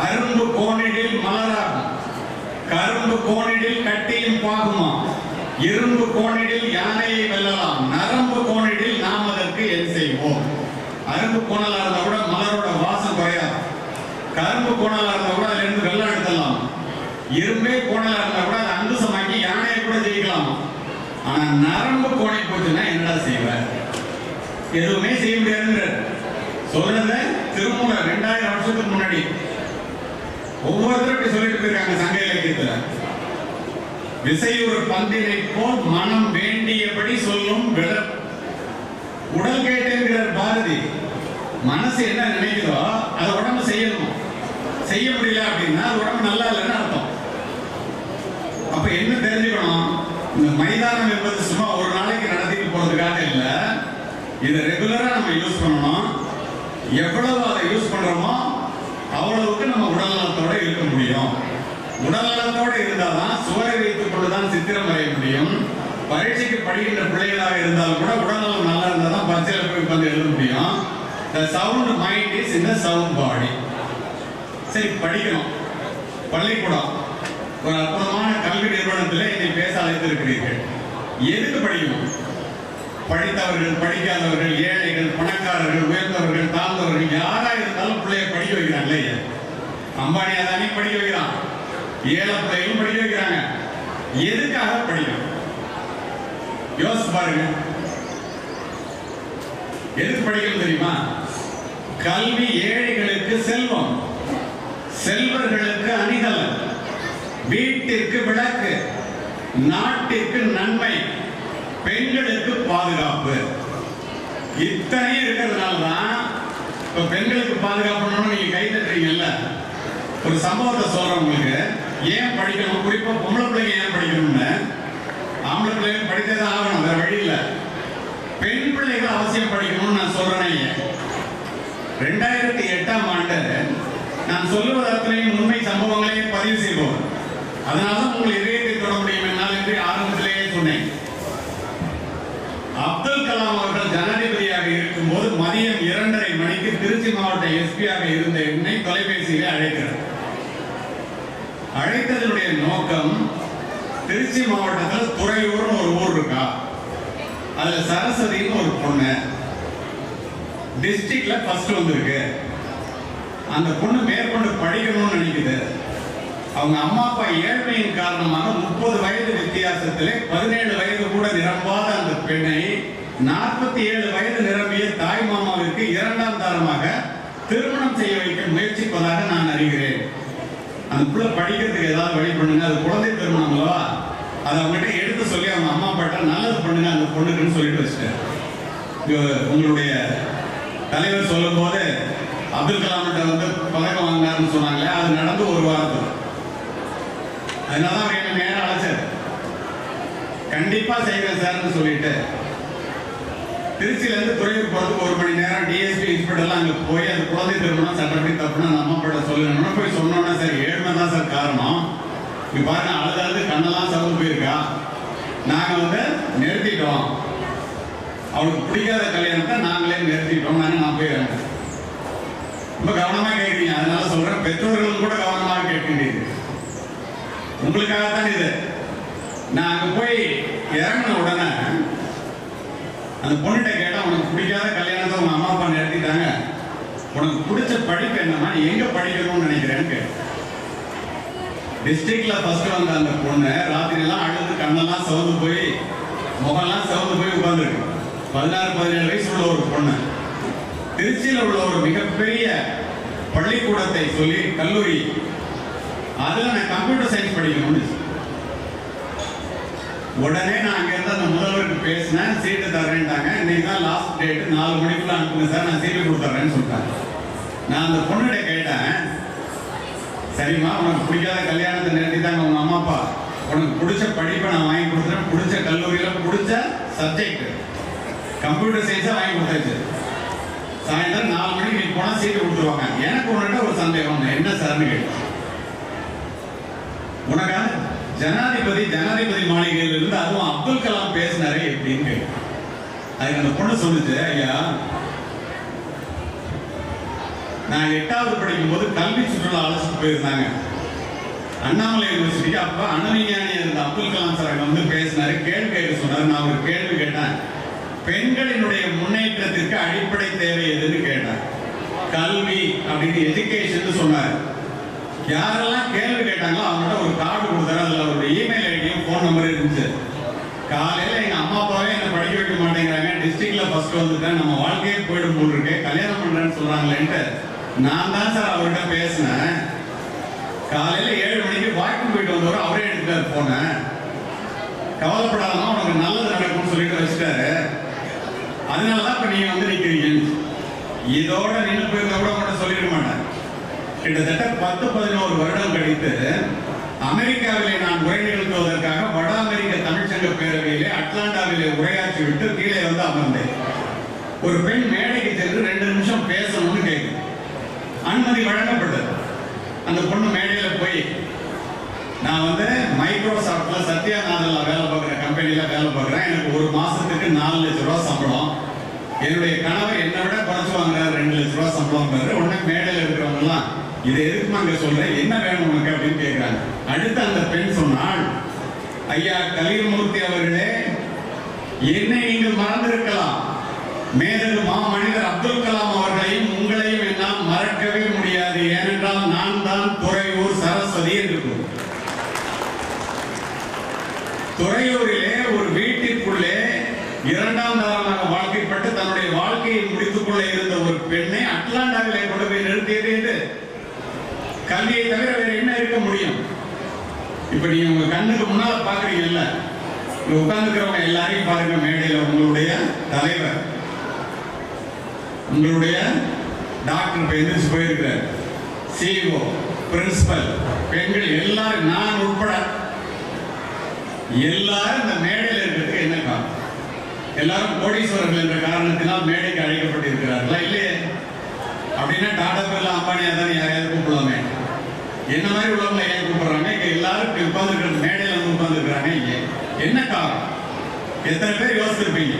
Speaker 1: அரும்பு கோணிடில் மலராகும், கரும்பு கோணிடில் கட்டியும் பாகுமா, இரும்பு கோணிடில் யானையை வெல்லலாம், நரம்பு கோணிடில் நாம் அதற்கு என் செய்வோம். அரும்பு கோணலா இருந்தா கூட மலரோட வாசம் குறையாது. கரும்பு கோணலா இருந்தா கூட அதுல இருந்து வெள்ளம் எடுத்துடலாம். இரும்பே கோணலா இருந்தா கூட அதை அங்குசமாக்கி யானையை கூட ஜெயிக்கலாம். ஆனா நரம்பு கோணி போச்சுன்னா என்னடா செய்வ? எதுவுமே செய்ய முடியாது. சொல்றது திருமூலர் 2000 வருஷத்துக்கு முன்னாடி. ஒவ்வொருத்தரும் சொல்லிட்டு போயிருக்காங்க சங்க இலக்கியத்துல. விசையுறு பந்தினை போல் மனம் வேண்டியபடி சொல்லும் உடல் கேட்டேங்கிறார் பாரதி. மனசு என்ன நினைக்குதோ அதை உடம்பு செய்யணும். செய்ய முடியல அப்படின்னா உடம்பு நல்லா இல்லைன்னு அர்த்தம். அப்ப என்ன தெரிஞ்சுக்கணும், இந்த மைதானம் என்பது சும்மா ஒரு நாளைக்கு நடத்திட்டு போறதுக்காக இல்லை, இதை ரெகுலரா நம்ம யூஸ் பண்ணணும். எவ்வளவு அதை யூஸ் பண்றோமோ அவ்வளவுக்கு நம்ம உடல்நலத்தோட இருக்க முடியும். உடல்நலத்தோட இருந்தால்தான் சுவரை வைத்துக் கொண்டுதான் சித்திரம் வரைய முடியும். பரீட்சைக்கு படிக்கின்ற பிள்ளைகளாக இருந்தாலும் கூட உடல்நலம் நல்லா இருந்தால் தான் பரீட்சையில் போய் உட்கார்ந்து எழுத முடியும். The sound mind is in the sound body. சரி, படிக்கணும். பள்ளிக்கூடம் ஒரு அற்புதமான கல்வி நிறுவனத்தில் என்னை பேச அழைத்திருக்கிறீர்கள். எதுக்கு படிக்கணும்? படித்தவர்கள், படிக்காதவர்கள், ஏழைகள், பணக்காரர்கள், உயர்ந்தவர்கள், தாழ்ந்தவர்கள், யாரா இருந்தாலும் பிள்ளைய படிக்க வைக்கிறாங்க இல்லையா? அம்பானி அதானி படிக்க வைக்கிறான், ஏழை பிள்ளைகளும் படிக்க வைக்கிறாங்க. எதுக்காக படிக்கணும்? யோசிச்சு பாருங்க. எதுக்கு படிக்கணும் தெரியுமா? கல்வி ஏழைகளுக்கு செல்வம், செல்வர்களுக்கு அணிகலன், வீட்டிற்கு விளக்கு, நாட்டிற்கு நன்மை, பெண்களுக்கு பாதுகாப்பு. இத்தனை இருக்கிறதுனால தான் இப்ப பெண்களுக்கு பாதுகாப்பு நீங்க கை தட்டுறீங்கல்ல. ஒரு சம்பவத்தை சொல்றேன் உங்களுக்கு. ஏன் படிக்கணும், குறிப்பா பொம்பளை பிள்ளைங்க ஏன் படிக்கணும்னு. ஆம்பளை பிள்ளைங்க படித்ததான் ஆகணும், வேற வழி இல்லை. பெண் பிள்ளைகள் அவசியம் படிக்கணும்னு நான் சொல்றேன். 2008ஆம் ஆண்டு நான் சொல்லுவது அத்தனையும் உண்மை சம்பவங்களையும் பதிவு செய்வோம். அதனால்தான் உங்கள் இதயத்தை தொட முடியும் என்னால் என்று ஆரம்பத்திலேயே சொன்னேன். அப்துல் கலாம் அவர்கள் ஜனாதிபதியாக இருக்கும்போது மதியம் 2:30 மணிக்கு திருச்சி மாவட்ட எஸ்பியாக இருந்த என்னை தொலைபேசியிலே அழைக்கிறார். அழைத்ததனுடைய நோக்கம், திருச்சி மாவட்டத்தில் துறையூர்னு ஒரு ஊர் இருக்கா, அதுல சரஸ்வதினு ஒரு பொண்ணு டிஸ்ட்ரிக்ட்ல ஃபர்ஸ்ட் வந்திருக்கு. அந்த பொண்ணு மேற்கொண்டு படிக்கணும்னு நினைக்குது. அவங்க அம்மா அப்பா ஏழ்மையின் காரணமாக 30 வயது வித்தியாசத்திலே 17 வயது கூட நிரம்பாத அந்த பெண்ணை 47 வயது நிரம்பிய தாய் மாமாவிற்கு 2ஆம் தாரமாக திருமணம் செய்ய வைக்க முயற்சிப்பதாக நான் அறிகிறேன். அந்த பிள்ளை படிக்கிறதுக்கு ஏதாவது வழி பண்ணுங்க, அது குழந்தை திருமணம் அல்லவா, அதை அவங்ககிட்ட எடுத்து சொல்லி அவங்க அம்மா அப்பாட்ட நல்லது பண்ணுங்க அந்த பொண்ணுக்குன்னு சொல்லிட்டு வச்சுட்டேன். உங்களுடைய தலைவர் சொல்லும் போது அப்துல் கலாம்கிட்ட வந்து பதக்கம் வாங்கினார்னு சொன்னாங்களே, அது நடந்து ஒரு வாரத்தில். அதனால அவர் என்ன நேரம் அழைச்சார். கண்டிப்பா செய்வேன் சார்னு சொல்லிட்டு திருச்சியில இருந்து துறையூர் போறதுக்கு 1 மணி நேரம் டிஎஸ்பி இன்ஸ்பெக்டர்லாம் அங்க போய் அந்த குழந்தை திருமணம் சட்டப்படி தப்புனா நம்ம அம்மா சொல்லணும்னு போய் சொன்னோன்னா, சரி ஏழ்மை தான் சார் காரணம், இங்க பாருங்க அழுது கண்ணெல்லாம் சவுந்து போயிருக்கா, நாங்க வந்து நிறுத்திட்டோம், அவளுக்கு பிடிக்காத கல்யாணத்தை நாங்களே நிறுத்திட்டோம், நான் போய் ரொம்ப கவனமா கேட்குறீங்க. அதனால சொல்றேன், பெற்றோர்களும் கூட கவனமாக கேட்கின்றீர்கள். உங்களுக்காகத்தான் இது. நான் அங்க போய் இறங்கின உடனே அந்த பொண்ணுகிட்ட கேட்டா, உனக்கு பிடிக்காத கல்யாணத்தை உங்க அம்மா அப்பா நிறுத்திட்டாங்க, உனக்கு பிடிச்ச படிப்பு என்னன்னா எங்க படிக்கணும்னு நினைக்கிறேன்னு கேட்டேன். டிஸ்ட்ரிக்ட்ல ஃபர்ஸ்ட் வந்த அந்த பொண்ணு ராத்திரி எல்லாம் அழுது கண்ணெல்லாம் சவுந்து போய் முகம்லாம் சவுந்து போய் உட்கார்ந்துருக்கு. 16-17 வயசு உள்ள ஒரு பொண்ணு திருச்சியில் உள்ள ஒரு மிகப்பெரிய பள்ளிக்கூடத்தை சொல்லி கல்லூரி, அதுல நான் கம்ப்யூட்டர் சயின்ஸ் படிக்கணும்னு. உடனே நான் அங்க இருந்து அந்த முதல்வருக்கு பேசினேன், சீட்டு தர்றேன்ட்டாங்க. இன்னைக்கு தான் லாஸ்ட் டேட், 4 மணிக்குள்ள அனுப்புங்க சார், நான் சீட்டு கொடுத்துட்றேன்னு சொல்லிட்டாங்க. நான் அந்த பொண்ணுகிட்ட கேட்டேன், சரிம்மா உனக்கு பிடிக்காத கல்யாணத்தை நிறுத்திட்டாங்க உங்க அம்மா அப்பா, உனக்கு பிடிச்ச படிப்பை நான் வாங்கி கொடுத்துறேன், பிடிச்ச கல்லூரியில பிடிச்ச சப்ஜெக்ட் கம்ப்யூட்டர் சயின்ஸா வாங்கி கொடுத்தாச்சு. சாயந்தரம் 4 மணிக்கு நீ போனா சீட்டு கொடுத்துருவாங்க. எனக்கு உன்கிட்ட ஒரு சந்தேகம், என்ன சார்னு கேட்டேன். உனக்காக ஜனாதிபதி மாளிகையில் இருந்து அதுவும் அப்துல் கலாம் பேசினாரே எப்படின்னு கேட்டேன். அதுக்கு அந்த பொண்ணு சொல்லுச்சு, ஐயா நான் 8வது படிக்கும் போது கல்வி சுற்றுலா அழைச்சிட்டு போயிருந்தாங்க அண்ணாமலை யூனிவர்சிட்டிக்கு. அப்ப அணுவிஞ்ஞானி இருந்த அப்துல் கலாம் சார் வந்து பேசினாரு, கேள்வி கேட்க சொன்னாரு. நான் ஒரு கேள்வி கேட்டேன், பெண்களினுடைய முன்னேற்றத்திற்கு அடிப்படை தேவை எதுன்னு கேட்டேன். கல்வி அப்படின்னு எஜுகேஷன் சொன்னார். யாரெல்லாம் கேள்வி கேட்டாங்களோ அவங்கள்ட்ட ஒரு கார்டு கொடுத்தாரு, அதுல அவருடைய இமெயில் ஐடியும் போன் நம்பர் இருந்துச்சு. காலையில எங்க அம்மா அப்பாவே என்ன படிக்க வைக்க மாட்டேங்கிறாங்க, டிஸ்ட்ரிக்ட்ல ஃபர்ஸ்ட் வந்துட்டேன், நம்ம வாழ்க்கையே போயிடும் போல் இருக்கு, கல்யாணம் பண்றேன்னு சொல்றாங்களேன்ட்டு நான் தான் சார் அவர்கிட்ட பேசினேன். காலையில 7 மணிக்கு வாக்கிங் போயிட்டு வந்தவர் அவரே எடுத்துட்டாரு போன. கவலைப்படாதமா உனக்கு நல்லது நடக்கும்னு சொல்லிட்டு வச்சுட்டாரு. அதனாலதான் இப்ப நீங்க வந்து நிக்கிறீங்க. இதோட நின்று போயிருந்தா கூட மட்டும் சொல்லிட மாட்டேன். கிட்டத்தட்ட 10-11 வருடம் கழித்து அமெரிக்காவிலே நான் உரை நிகழ்த்துவதற்காக வட அமெரிக்க தமிழ்ச்சங்க பேரவையிலே அட்லாண்டாவிலே உரையாற்றி விட்டு கீழே வந்து அமர்ந்தேன். ஒரு பெண் மேடைக்கு சென்று 2 நிமிஷம் பேசணும்னு கேட்கும். அனுமதி வழங்கப்பட்டது. அந்த பொண்ணு மேடையில போய், நான் வந்து மைக்ரோசாப்ட்ல சத்யாநாதன்ல வேலை பார்க்குற கம்பெனில வேலை பார்க்குறேன், எனக்கு ஒரு மாசத்துக்கு 4 லட்சம் ரூபாய் சம்பளம், என்னுடைய கணவர் என்னை விட குறைச்சு வாங்குறாரு, 2 லட்சம் ரூபாய் சம்பளம். உடனே மேடையில் இருக்கிறவங்க எல்லாம் இதை எதுக்குமா அங்க சொல்றேன், என்ன வேணும் உனக்கு அப்படின்னு கேட்கிறாங்க. அடுத்து அந்த பெண் சொன்னாள், ஐயா கலியமூர்த்தி அவர்களே, என்னை நீங்கள் மறந்திருக்கலாம், மேதகு மாமனிதர் அப்துல் கலாம் அவர்களையும் உங்களையும் என்னால் மறக்கவே முடியாது, ஏனென்றால் நான் தான் துறையூர் சரஸ்வதி என்று. துறையூரிலே ஒரு வீட்டிற்குள்ளே 2ஆம் தரமாக வாழ்க்கைப்பட்டு தன்னுடைய வாழ்க்கையை முடித்துக் கொள்ள இருந்த ஒரு பெண்ணை அட்லாண்டாவிலே கொண்டு போய் நிறுத்தியது என்று. கல்வியை தவிர வேற என்ன இருக்க முடியும்? இப்ப நீங்க உங்க கண்ணுக்கு முன்னால பாக்குறீங்கல்ல, உட்கார்ந்துக்கிறவங்க எல்லாரையும் பாருங்க. மேடையில உங்களுடைய தலைவர், உங்களுடைய டாக்டர் எந்திரிச்சு போயிருக்கிறார், சிஇஓ, பிரின்சிபல், பெண்கள் எல்லாரும், நான் உட்பட எல்லாரும் இந்த மேடையில் இருக்கிறதுக்கு என்ன காரணம்? எல்லாரும் கோடீஸ்வரர்கள் என்ற காரணத்தினால் மேடைக்கு அழைக்கப்பட்டிருக்கிறார்களா? இல்லையே. அப்படின்னா டாடா பிர்லா, அம்பானியா தான் யாரையாவது கூப்பிடலாமே. என்ன மாதிரி உள்ளவங்க ஏன் கூப்பிடுறாங்க? இங்க எல்லாரும் இப்படி உட்கார்ந்து மேடையில வந்து உட்கார்ந்துருக்கிறாங்க. என்ன காரணம்? எத்தனை பேர் யோசிச்சிருப்பீங்க?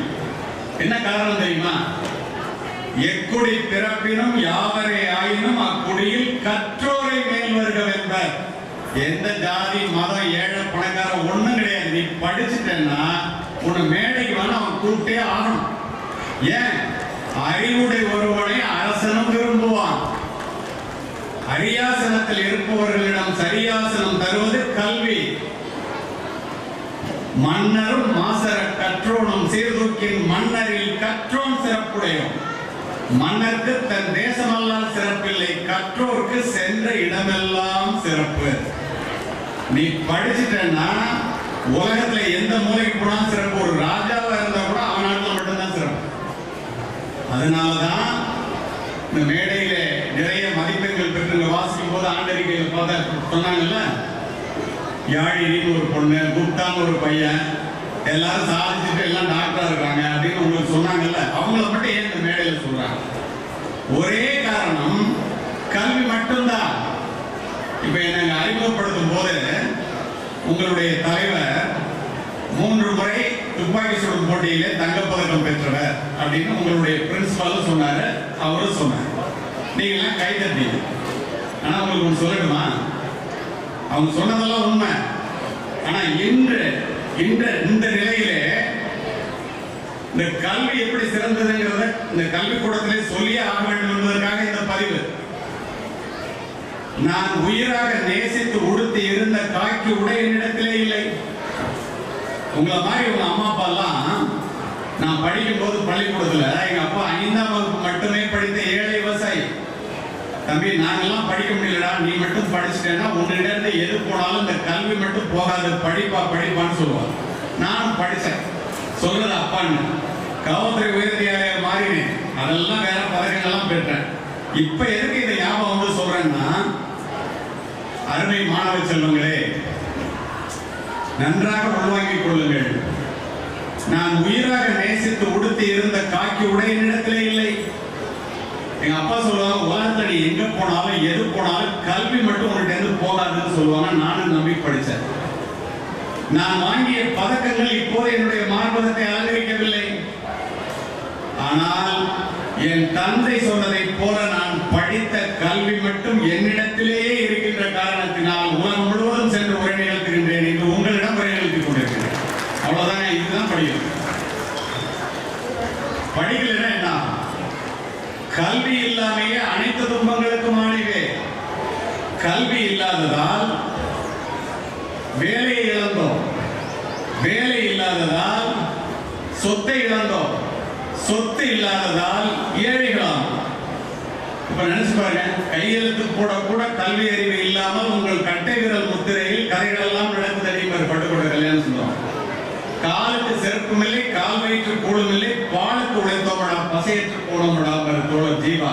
Speaker 1: என்ன காரணம் தெரியுமா? எக்குடி பிறப்பினும் யாவரே ஆயினும் அக்குடியில் கற்றோரை மேல் வருகவென்பர். எந்த ஜாதி மதம் ஏழை பணக்காரன் ஒண்ணும் கிடையாது. நீ படிச்சுட்டேன்னா உன்னை மேடைக்கு வேணா அவன் கூப்பிட்டே ஆகணும். ஏன்? அறிவுடை ஒருவனை அரசனும் விரும்புவான். அரியாசனத்தில் இருப்பவர்களிடம் சரியாசனம் தருவது கல்வி. மன்னரும் மாசர கற்றோனும் சீர்தூக்கின் மன்னரில் கற்றோன் சிறப்புடையோம். மன்னருக்கு தன் தேசமெல்லாம் சிறப்பில்லை, கற்றோருக்கு சென்ற இடமெல்லாம் சிறப்பு. நீ படிச்சுட்டேன்னா உலகத்துல எந்த மூலைக்கு போனாலும் சிறப்பு. ஒரு ராஜாவா இருந்தா கூட அவன் நாட்டில் மட்டும்தான் சிறப்பு. அதனாலதான் இந்த மேடையில நிறைய மதிப்பெண்கள் பெற்று வாசிக்கும் போது ஆண்டறிக்கையில் பார்த்தா சொன்னாங்கல்ல, யாழினின்னு ஒரு பொண்ணு, குப்தான்னு ஒரு பையன், எல்லாரும் சாதிச்சுட்டு எல்லாம் டாக்டரா இருக்காங்க அப்படின்னு உங்களுக்கு சொன்னாங்கல்ல, அவங்கள மட்டும் ஏன் இந்த மேடையில் சொல்றாங்க? ஒரே காரணம், கல்வி மட்டும்தான். இப்ப என்ன அறிமுகப்படுத்தும் போது உங்களுடைய தலைவர் 3 முறை துப்பாக்கி சுடும் போட்டியிலே தங்கப்பதக்கம் பெற்றவர் அப்படின்னு உங்களுடைய பிரின்சிபாலும் சொன்னாரு, அவரும் சொன்னார். நீங்க எல்லாம் கை தட்டீங்க. ஆனா உங்களுக்கு ஒன்று சொல்லணுமா? அவங்க சொன்னதெல்லாம் உண்மை. ஆனா இன்று இந்த நிலையிலே இந்த கல்வி எப்படி சிறந்ததுங்கிறத இந்த கல்விக்கூடத்திலே சொல்லியே ஆக வேண்டும் என்பதற்காக இந்த பதிவு. நான் உயிராக நேசித்து உடுத்தி இருந்த காக்கி உடை என்னிடத்திலே இல்லை. உங்களை மாதிரி உங்க அம்மா அப்பா எல்லாம், நான் படிக்கும் போது பள்ளிக்கூடத்துல எங்க அப்பா 5ஆம் வகுப்பு மட்டுமே படித்த ஏழை விவசாயி. தம்பி, நாங்கெல்லாம் படிக்க முடியலடா, நீ மட்டும் படிச்சுட்டேன்னா உன்னிட இருந்து எது போனாலும் இந்த கல்வி மட்டும் போகாது, படிப்பான்னு சொல்லுவாங்க. நானும் படித்தேன், சொல்றது அப்பான்னு. காவல்துறை உயர்திகாரியாக மாறினேன், அதெல்லாம் வேற பதக்கங்கள்லாம் பெற்றேன். இப்ப எதுக்கு இதை ஞாபகம் வந்து சொல்றேன்னா, அருமை மாணவ செல்வங்களே, நன்றாக உள்வாங்கிக் கொள்ளுங்கள். நான் உயிராக நேசித்து உடுத்தி இருந்த காக்கி உடை என்னிடத்திலே இல்லை. எங்க அப்பா சொல்லுவாங்க, உலகத்துல நீ எங்க போனாலும் எது போனாலும் கல்வி மட்டும் உங்கள்கிட்ட இருந்து போகாதுன்னு சொல்லுவாங்க. நானும் நம்பி படித்தேன். நான் வாங்கிய பதக்கங்கள் இப்போது என்னுடைய மார்பகத்தை அலங்கரிக்கவில்லை. ஆனால் என் தந்தை சொன்னதை போல நான் படித்த கல்வி மட்டும் என்னிடத்திலேயே இருக்கின்ற காரணத்தினால் உலகம் முழுவதும் சென்று உரை நிகழ்த்துகின்றேன். இன்று உங்களிடம் உரை நிகழ்த்திக் கொண்டிருக்கிறேன். அவ்வளவுதான். இதுதான் படிக்கணும். படிக்கலைன்னா என்ன? கல்வி இல்லாமையே அனைத்து துன்பங்களுக்கும் ஆணிவே. கல்வி இல்லாததால் வேலையை இழந்தோம், வேலை இல்லாததால் சொத்தை இழந்தோம், சொத்து இல்லாததால் ஏழைகளாம். இப்ப நினைச்சு பாருங்க, கையெழுத்து கூட கல்வி அறிவு இல்லாமல் உங்கள் கட்டை விரல் முத்திரையில் கதைகள் எல்லாம் நடக்குது. பட்டுக்கொண்ட கல்யாணம் சொல்லுவாங்க. காலுக்கு செருப்பு கற்பும் இல்லை, கால் வயிற்று கூடும் இல்லை, பாலுக்கு உழைத்தோமடா பசையற்று போனோமடா தோழர் ஜீவா.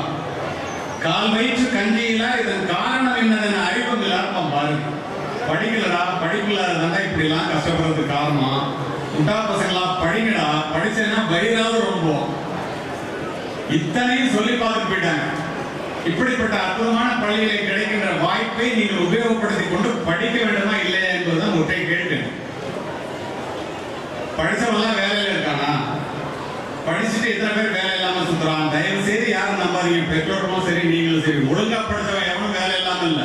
Speaker 1: கால் வயிற்று கஞ்சியில இதன் காரணம் என்னதுன்னு அறிவும் இல்லாம பாருங்க. படிக்கலடா, படிப்பில்லாததாண்டா இப்படி எல்லாம் கஷ்டப்படுறதுக்கு காரணம். முட்டா பசங்களா படிங்கடா, படிச்சேன்னா வயிறாவது ரொம்ப. இத்தனையும் சொல்லி பார்த்துட்டு போயிட்டாங்க. இப்படிப்பட்ட அற்புதமான பள்ளிகளை கிடைக்கின்ற வாய்ப்பை நீங்கள் உபயோகப்படுத்திக் கொண்டு படிக்க வேண்டுமா இல்லையா என்பதுதான் ஒற்றை கேள்வி. படிச்சவெல்லாம் வேலையில இருக்கானா? படிச்சுட்டு எத்தனை பேர் வேலை இல்லாம சுத்துறான்? தயவு செய்து யாரும் நம்பாதீங்க, பெற்றோர்களும் சரி நீங்களும் சரி. ஒழுங்கா படிச்சவன் எவனும் வேலை இல்லாம இல்ல.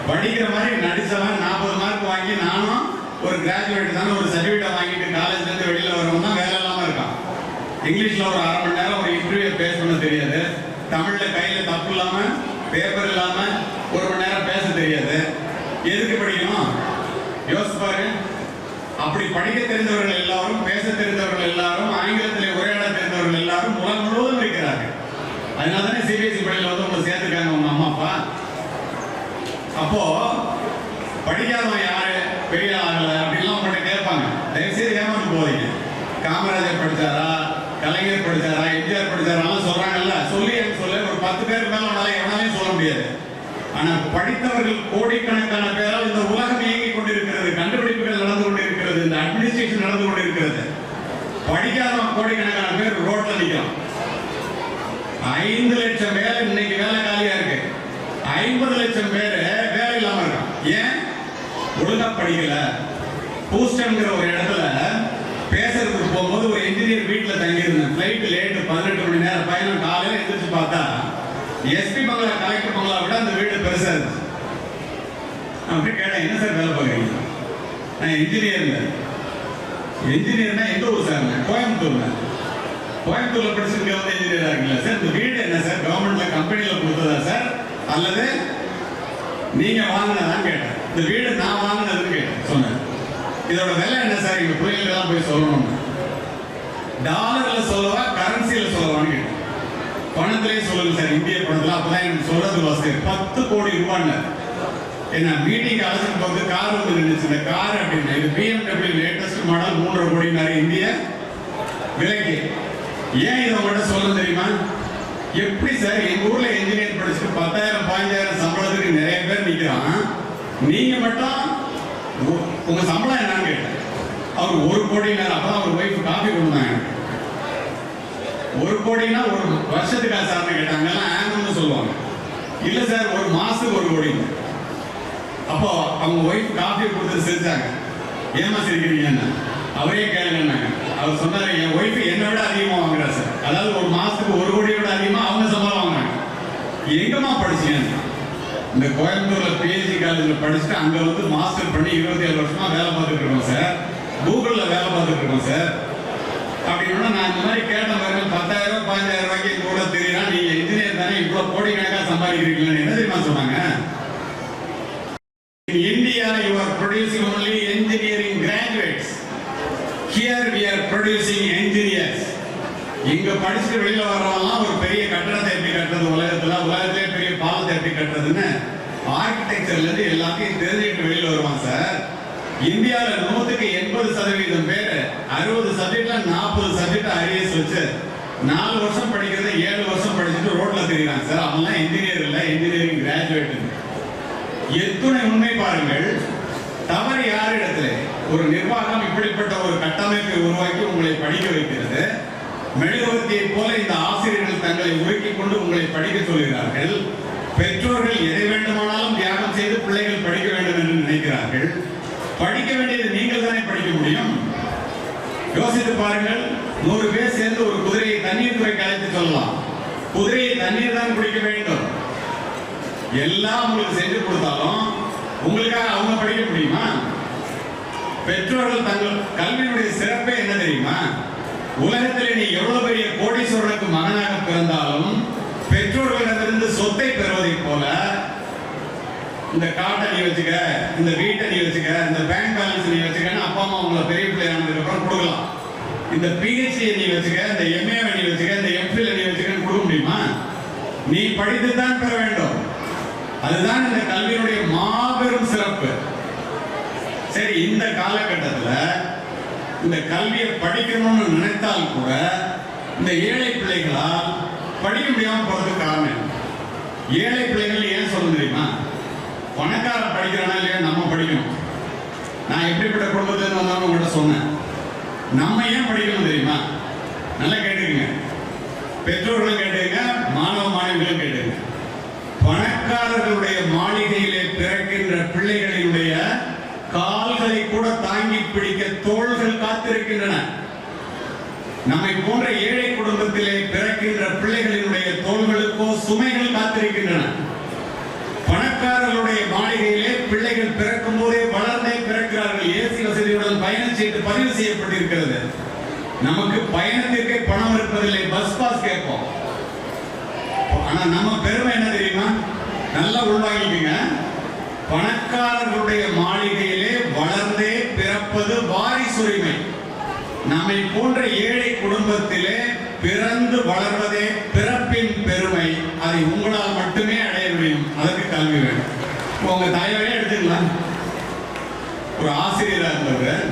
Speaker 1: படிக்கிற மாதிரி நடிச்சவன் 40 மார்க் வாங்கி நானும் ஒரு கிராஜுவேட் தானே ஒரு சர்டிபிகேட் வாங்கிட்டு காலேஜ்ல இருந்து வெளியில வரவன் தான் வேலை இல்லாம இருக்கான். இங்கிலீஷ்ல ஒரு 1/2 மணி நேரம் ஒரு இன்டர்வியூ பேச பண்ண தெரியாது, தமிழ்ல கையில தப்பு இல்லாம பேப்பர் இல்லாம 1 மணி நேரம் பேச தெரியாது. எதுக்கு படிக்கணும்? யோசிச்சு பாரு. அப்படி படிக்க தெரிந்தவர்கள் எல்லாரும், பேச தெரிந்தவர்கள் எல்லாரும், ஆங்கிலத்தில் உரையாட தெரிந்தவர்கள் எல்லாரும் உலகம் முழுவதும் இருக்கிறார்கள். அதனால தானே சிபிஎஸ்சி பள்ளியில் வந்து உங்களை சேர்த்துருக்காங்க உங்க அம்மா அப்பா. அப்போ படிக்காதவன் யாரு பெரிய ஆகல அப்படின்லாம் உங்கள்கிட்ட கேட்பாங்க. தயவுசெய்து ஏமாந்து போதீங்க. காமராஜர் படிச்சாரா, கலைஞர் படிச்சாரா, எம்ஜிஆர் படிச்சாரான்னு சொல்றாங்கல்ல, சொல்லி எனக்கு சொல்ல ஒரு 10 பேருக்கு மேல உன்னால எவனாலையும் சொல்ல முடியாது. ஆனா படித்தவர்கள் கோடிக்கணக்கான பேரால் இந்த உலகம் இயங்கிக் கொண்டிருக்கிறது, கண்டுபிடிப்புகள் நடந்து கொண்டிருக்கிறது, இந்த அட்மினிஸ்ட்ரேஷன் நடந்து கொண்டிருக்கிறது. படிக்காதவன் கோடிக்கணக்கான பேர் ரோட்ல நிற்கிறான். 5 லட்சம் பேர் இன்னைக்கு வேலை காலியா இருக்கு. 50 லட்சம் பேர் வேலை இல்லாம இருக்கான். ஏன்? ஒழுங்கா படிக்கல. பூஸ்டன்ங்கிற ஒரு இடத்துல பேசுறதுக்கு போகும்போது ஒரு இன்ஜினியர் வீட்டில் தங்கியிருந்தேன். ஃபிளைட் லேட்டு 18 மணி நேரம் பயணம். காலையில் எந்திரிச்சு பார்த்தா எஸ்பி பங்களா, கலெக்டர் பங்களா விட அந்த வீடு பெருசா இருந்துச்சு. அப்படி கேட்டேன், என்ன சார் வேலை பார்க்குறீங்க? நான் இன்ஜினியர்னா எந்த ஊர் சார்? கோயம்புத்தூர்ல. கோயம்புத்தூர்ல படிச்சிருக்க வந்து இன்ஜினியரா இருக்கீங்களா சார்? இந்த வீடு என்ன சார் கவர்மெண்ட்ல கம்பெனியில கொடுத்ததா சார் அல்லது நீங்க வாங்கினதான் கேட்டேன். இந்த வீடு நான் வாங்கினதுன்னு கேட்டேன். சொன்னேன், இதோட விலை என்ன சார்? எங்க பிள்ளைங்களெல்லாம் போய் சொல்லணும். டாலர்ல சொல்லவா கரன்சியில சொல்லவான்னு கேட்டேன். பணத்திலேயே சொல்லுங்க சார், இந்திய பணத்துல. அப்பதான் எனக்கு சொல்றது வசதி. 10 கோடி ரூபான்னு என்ன மீட்டிங் அழைச்சிட்டு போது கார் வந்து நின்றுச்சு. இந்த கார் அப்படின்னு இது BMW லேட்டஸ்ட் மாடல் 3.5 கோடி இந்திய விலைக்கு. ஏன் இதை உங்கள்கிட்ட சொல்ல தெரியுமா? எப்படி சார் எங்க ஊர்ல இன்ஜினியர் படிச்சுட்டு 10,000 15,000 சம்பளத்துக்கு நிறைய பேர் நிக்கிறான், நீங்க மட்டும் உங்க சம்பளம் என்னன்னு கேட்டேன். அவர் 1 கோடி நேரம். அப்பதான் அவர் ஒய்ஃப் காஃபி கொடுத்தாங்க. 1 கோடினா ஒரு வருஷத்துக்கா சார்னு கேட்டாங்க. ஆனுவல்னு சொல்லுவாங்க. இல்ல சார் ஒரு மாசத்துக்கு 1 கோடி. அப்போ அவங்க ஒய்ஃப் காஃபி கொடுத்து சிரிச்சாங்க. ஏமா சிரிக்கிறீங்கன்னு அவரே கேளுங்கன்னாங்க. அவர் சொன்னாரு, என் ஒய்ஃப் என்னை விட அதிகமா வாங்குறா சார். அதாவது ஒரு மாசத்துக்கு 1 கோடியை விட அதிகமா அவங்க சம்பளம் வாங்கினாங்க. எங்கம்மா படிச்சீங்க? இந்த கோயம்புத்தூர்ல பிஹெச்டி காலேஜ்ல படிச்சுட்டு அங்க வந்து மாஸ்டர் பண்ணி 27 வருஷமா வேலை பார்த்துட்டு இருக்கோம் சார். கூகுள்ல வேலை பார்த்துட்டு இருக்கோம் சார். அப்படின்னா நான் இந்த மாதிரி கேட்ட மாதிரி 10,000 15,000 ரூபாய்க்கு கூட தெரியுறா, நீங்க இன்ஜினியர் தானே இவ்வளவு கோடிக்கணக்காக சம்பாதிக்கிறீங்களா? என்ன தெரியுமா சொன்னாங்க? In India you are producing only engineering graduates. Here we are producing engineers. இங்க படிச்சுட்டு வெளியில வர்றவங்கலாம் ஒரு பெரிய கட்டடத்தை எப்படி கட்டுறது, உலகத்திலே பெரிய பாலத்தை எப்படி கட்டுறதுன்னு ஆர்கிடெக்சர்ல இருந்து எல்லாத்தையும் தெரிஞ்சுட்டு வெளியில வருவான் சார். இந்தியாவில 100க்கு 80% பேர் 60 சப்ஜெக்ட்ல 40 சப்ஜெக்ட் அரியர்ஸ் வச்சு 4 வருஷம் படிக்கிறத 7 வருஷம் படிச்சுட்டு ரோட்ல தெரியுறாங்க சார். அவங்களாம் இன்ஜினியர் இல்ல, இன்ஜினியரிங் கிராஜுவேட். எத்துணை உண்மை பாருங்கள். தவறு யார் இடத்துல? ஒரு நிர்வாகம் இப்படிப்பட்ட ஒரு கட்டமைப்பை உருவாக்கி உங்களை படிக்க வைக்கிறது. மெழுகுவர்த்தியை போல இந்த ஆசிரியர்கள் தங்களை உருக்கிக் கொண்டு உங்களை படிக்க சொல்கிறார்கள். பெற்றோர்கள் எதை வேண்டுமானாலும் தியாகம் செய்து பிள்ளைகள் படிக்க வேண்டும் என்று நினைக்கிறார்கள். படிக்க வேண்டியது நீங்கள் தானே படிக்க முடியும். யோசித்து பாருங்கள். 100 பேர் சேர்ந்து ஒரு குதிரையை தண்ணீர் துறைக்கு அழைத்து சொல்லலாம். குதிரையை தண்ணீர் தான் குடிக்க வேண்டும். எல்லாம் உங்களுக்கு செஞ்சு கொடுத்தாலும் உங்களுக்காக அவங்க படிக்க முடியுமா? பெற்றோர்கள் தங்கள் கல்வியினுடைய சிறப்பே என்ன தெரியுமா? உலகத்திலே நீ எவ்வளவு பெரிய கோடீஸ்வரனுக்கு மகனாக பிறந்தாலும் பெற்றோர்களிடமிருந்து சொத்தை பெறுவதை போல இந்த காட்டை நீ வச்சுக்க, இந்த வீட்டை நீ வச்சுக்க, இந்த பேங்க் பேலன்ஸ் நீ வச்சுக்கன்னு அப்பா அம்மா உங்களை பெரிய பிள்ளையானதுக்கு அப்புறம் கொடுக்கலாம். இந்த பிஹெச்டியை நீ வச்சுக்க, இந்த எம்ஏ நீ வச்சுக்க, இந்த எம்ஃபில் நீ வச்சுக்கன்னு கொடுக்க முடியுமா? நீ படித்துத்தான் பெற வேண்டும். அதுதான் இந்த கல்வியினுடைய மாபெரும் சிறப்பு. சரி, இந்த காலகட்டத்தில் இந்த கல்வியை படிக்கணும்னு நினைத்தால் கூட இந்த ஏழை பிள்ளைகளால் படிக்க முடியாம போறதுக்கு காரணம். ஏழை பிள்ளைகள் ஏன் சொல்ல தெரியுமா? பணக்காரன் படிக்கிறானா இல்லையா நம்ம படிக்கணும். நான் எப்படிப்பட்ட குடும்பத்துல வந்தாலும் உங்கள்கிட்ட சொன்னேன். நம்ம ஏன் படிக்கணும் தெரியுமா? நல்லா கேட்டுக்கங்க, பெற்றோர்களும் கேட்டுங்க, மாணவ மாணவிகளும் கேட்டுங்க. பணக்காரர்களுடைய மாளிகையிலே பிறக்கின்ற பிள்ளைகளினுடைய கால்களை கூட தாங்கி பிடிக்க தோள்கள் காத்திருக்கின்றன. நம்மை போன்ற ஏழை குடும்பத்திலே பிறக்கின்ற பிள்ளைகளினுடைய தோள்களுக்கோ சுமைகள் காத்திருக்கின்றன. பணக்காரர்களுடைய மாளிகையிலே பிள்ளைகள் பிறக்கும் போதே வளர்ந்தே பிறக்கிறார்கள். ஏசி வசதியுடன் பயணச்சீட்டு பதிவு செய்யப்பட்டிருக்கிறது. நமக்கு பயணத்திற்கே பணம் இருப்பதில்லை, பஸ் பாஸ் கேட்போம். ஆனா நம்ம பெருமை என்ன தெரியுமா? நல்லா உள்வாங்கிக்கங்க. பணக்காரர்களுடைய மாளிகையிலே வளர்ந்தே பிறப்பது வாரிசுரிமை. நம்மை போன்ற ஏழை குடும்பத்திலே பிறந்து வளர்வதே பிறப்பின் பெருமை. அதை உங்களால் மட்டுமே அடைய முடியும். அதற்கு கல்வி வேண்டும். உங்க தலைவரே எடுத்துக்கலாம். ஒரு ஆசிரியராக இருந்தவர்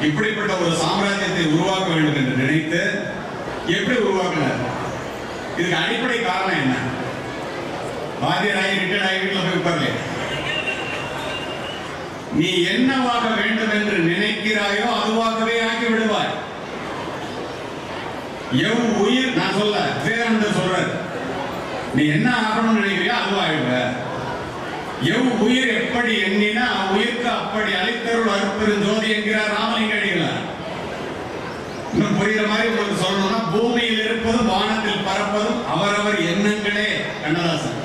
Speaker 1: இப்படிப்பட்ட ஒரு சாம்ராஜ்யத்தை உருவாக்க வேண்டும் என்று நினைத்து எப்படி உருவாக்கினார்? இதுக்கு அடிப்படை காரணம் என்ன? வாத்தியராகி ரிட்டையர்ட் ஆகி வீட்டில் போய் உட்கார்ல. நீ என்னவாக வேண்டும் என்று நினைக்கிறாயோ அதுவாகவே ஆக்கி விடுவாய். எவ் உயிர், நான் சொல்ல விவேகானந்தர் சொல்றார், நீ என்ன ஆகணும்னு நினைக்கிறியோ அதுவாகிடுவ. எவ் உயிர் எப்படி எண்ணினா உயிர்க்கு அப்படி அளித்தருள் அருட்பெரும் ஜோதி என்கிறார் ராமலிங்க அடிகளார். இன்னும் புரியுற மாதிரி உங்களுக்கு சொல்லணும்னா, பூமியில் இருப்பதும் வானத்தில் பறப்பதும் அவரவர் எண்ணங்களே. கண்ணதாசன்.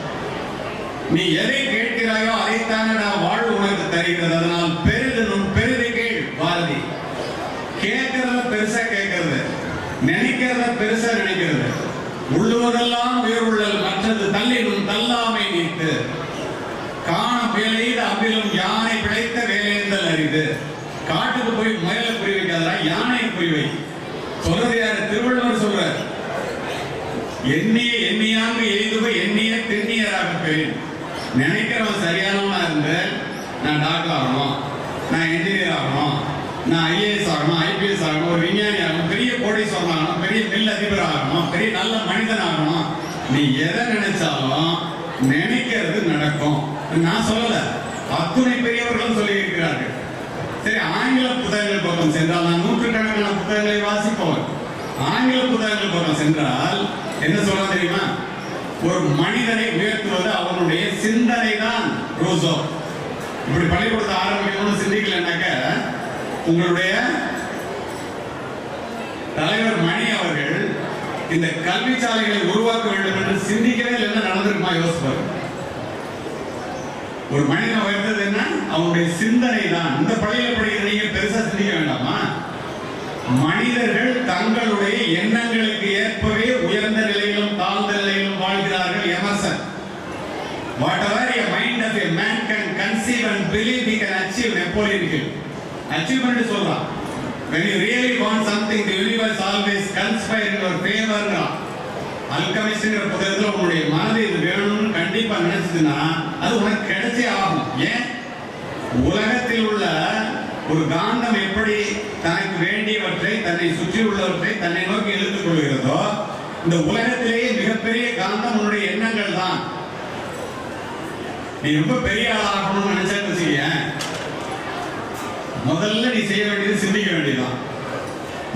Speaker 1: நீ எதை கேட்கிறாயோ அதைத்தானே நான் வாழ்வு உனக்கு தருகிறது. அதனால் பெரிதும் பெரிது கேள். பாரதி. கேட்கறத பெருசா கேட்கறது, நினைக்கிறத பெருசா நினைக்கிறது. உள்ளுவதெல்லாம் உயர்வுள்ளல், மற்றது தள்ளினும் தள்ளாமை நீத்து. காண வேலையில் அம்பிலும் யானை பிழைத்த வேலையெந்தல் அரிது. காட்டுக்கு போய் முயலை குறி வைக்காதா, யானையை குறி வை. சொல்றது யாரு? திருவள்ளுவர் சொல்றார். எண்ணிய எண்ணியாங்கு எய்துவ எண்ணிய தென்னியராக பெறேன். நினைக்கிறவன் சரியானவனா இருந்து நான் டாக்டர் ஆகணும், நான் இன்ஜினியர் ஆகணும், நான் ஐஏஎஸ் ஆகணும், ஐபிஎஸ் ஆகணும், ஒரு விஞ்ஞானி ஆகணும், பெரிய கோடீஸ்வரன் ஆகணும், பெரிய மில் அதிபர் ஆகணும், பெரிய நல்ல மனிதன் ஆகணும். நீ எதை நினைச்சாலும் நினைக்கிறது நடக்கும். நான் சொல்லல, அத்துணை பெரியவர்களும் சொல்லி இருக்கிறார்கள். சரி, ஆங்கில புத்தகங்கள் பக்கம் சென்றால், நான் நூற்றுக்கணக்கான புத்தகங்களை வாசிப்பவர். ஆங்கில புத்தகங்கள் பக்கம் சென்றால் என்ன சொல்ல தெரியுமா? ஒரு மனிதனை உயர்த்துவது அவனுடைய சிந்தனை தான். ரோசோ இப்படி பள்ளிக்கூடத்தை ஆரம்பிக்கணும்னு சிந்திக்கலன்னாக்க, உங்களுடைய தலைவர் மணி அவர்கள் இந்த கல்வி சாலைகளை உருவாக்க வேண்டும் என்று சிந்திக்கவே இல்லைன்னா நடந்திருக்குமா? யோசிப்பாரு. ஒரு மனிதன் உயர்ந்தது என்ன? அவனுடைய சிந்தனை தான். இந்த பள்ளியில படிக்கிற நீங்க பெருசா சிந்திக்க வேண்டாமா? மனிதர்கள் தங்களுடைய எண்ணங்களுக்கு ஏற்பவே உயர்ந்த நிலையிலும் தாழ்ந்த நிலையிலும் வாழ்கிறார்கள். Emerson. Whatever a mind of a man can conceive and believe he can achieve. Napoleon Hill. Achievement சொல்றான். When you really want something, the universe always conspire in your favor. அல்கமிஸ்ட்ங்கிற புத்தகத்தில் உங்களுடைய மனதை இது வேணும்னு கண்டிப்பா நினைச்சதுன்னா அது உனக்கு கிடைச்சே ஆகும். ஏன்? உலகத்தில் உள்ள ஒரு காந்தம் எப்படி தனக்கு வேண்டியவற்றை, தன்னை சுற்றி உள்ளவற்றை தன்னை நோக்கி இழுத்துக் கொள்கிறதோ, இந்த உலகத்திலேயே மிகப்பெரிய காந்தம் உன்னுடைய எண்ணங்கள் தான். நீ ரொம்ப பெரிய ஆளாகணும்னு நினைச்சேன்னு வச்சுக்க, முதல்ல நீ செய்ய வேண்டியது சிந்திக்க வேண்டியதுதான்.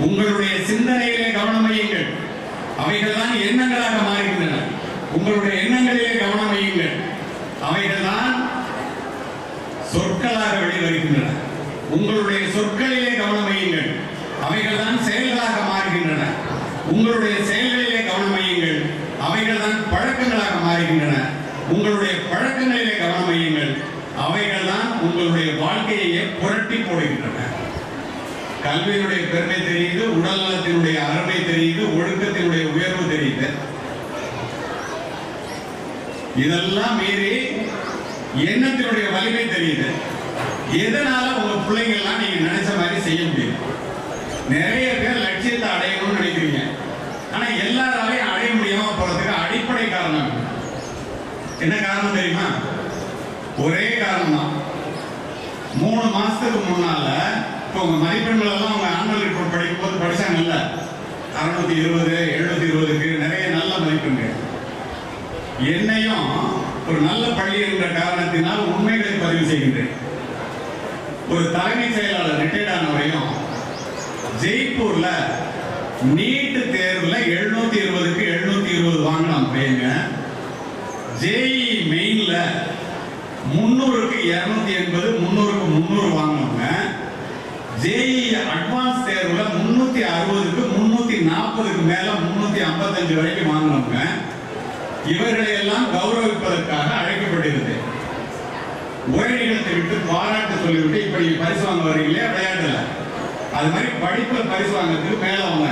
Speaker 1: உங்களுடைய சிந்தனையிலே கவனம் வையுங்கள். அவைகள் தான் எண்ணங்களாக மாறுகின்றன. உங்களுடைய எண்ணங்களிலே கவனம் வையுங்கள். அவைகள் தான் சொற்களாக வெளிவருகின்றன. உங்களுடைய சொற்களிலே கவனம் வையுங்கள். அவைகள் தான் செயல்களாக மாறுகின்றன. உங்களுடைய செயல்களிலே கவனம் வையுங்கள். அவைகள் தான் பழக்கங்களாக மாறுகின்றன. உங்களுடைய பழக்கங்களிலே கவனம் வையுங்கள். அவைகள் தான் உங்களுடைய வாழ்க்கையை புரட்டி போடுகின்றன. கல்வியினுடைய பெருமை தெரியுது, உடல் நலத்தினுடைய அருமை தெரியுது, ஒழுக்கத்தினுடைய உயர்வு தெரியுது. இதெல்லாம் மீறி எண்ணத்தினுடைய வலிமை தெரியுது. எதனால உங்க பிள்ளைங்கள்லாம் நீங்க நினைச்ச மாதிரி செய்ய முடியும்? நிறைய பேர் லட்சியத்தை அடையணும்னு நினைக்கிறீங்க. ஆனா எல்லாராலையும் அடைய முடியாம போறதுக்கு அடிப்படை காரணம் என்ன காரணம் தெரியுமா? ஒரே காரணம் தான். 3 மாசத்துக்கு முன்னால இப்போ உங்க மதிப்பெண்கள் எல்லாம் உங்க ஆனுவல் ரிப்போர்ட் படிக்கும் போது படிச்சாங்கல்ல, 620 720க்கு நிறைய நல்ல மதிப்பெண்கள். என்னையும் ஒரு நல்ல பள்ளி என்ற காரணத்தினால் உண்மைகளை பதிவு செய்கின்றேன். ஒரு தலைமை செயலாளர் ரிட்டையர்ட் ஆனவரையும் ஜெய்ப்பூர்ல நீட் தேர்வுல 720க்கு 720 வாங்கலாம் பையங்க. ஜேஇ மெயின்ல 300க்கு 280 300க்கு 300 வாங்கினவங்க. ஜேஇ அட்வான்ஸ் தேர்வுல 360க்கு 340க்கு மேல 355 வரைக்கும் வாங்கினவங்க. இவர்களை எல்லாம் கௌரவிப்பதற்காக அழைக்கப்பட்டிருந்தது. உரை நிகழ்த்தி விட்டு பாராட்டு சொல்லிவிட்டு இப்ப நீங்க பரிசு வாங்க வரீங்களே விளையாட்டுல, அது மாதிரி படிப்புல பரிசு வாங்கிறதுக்கு மேல வாங்க.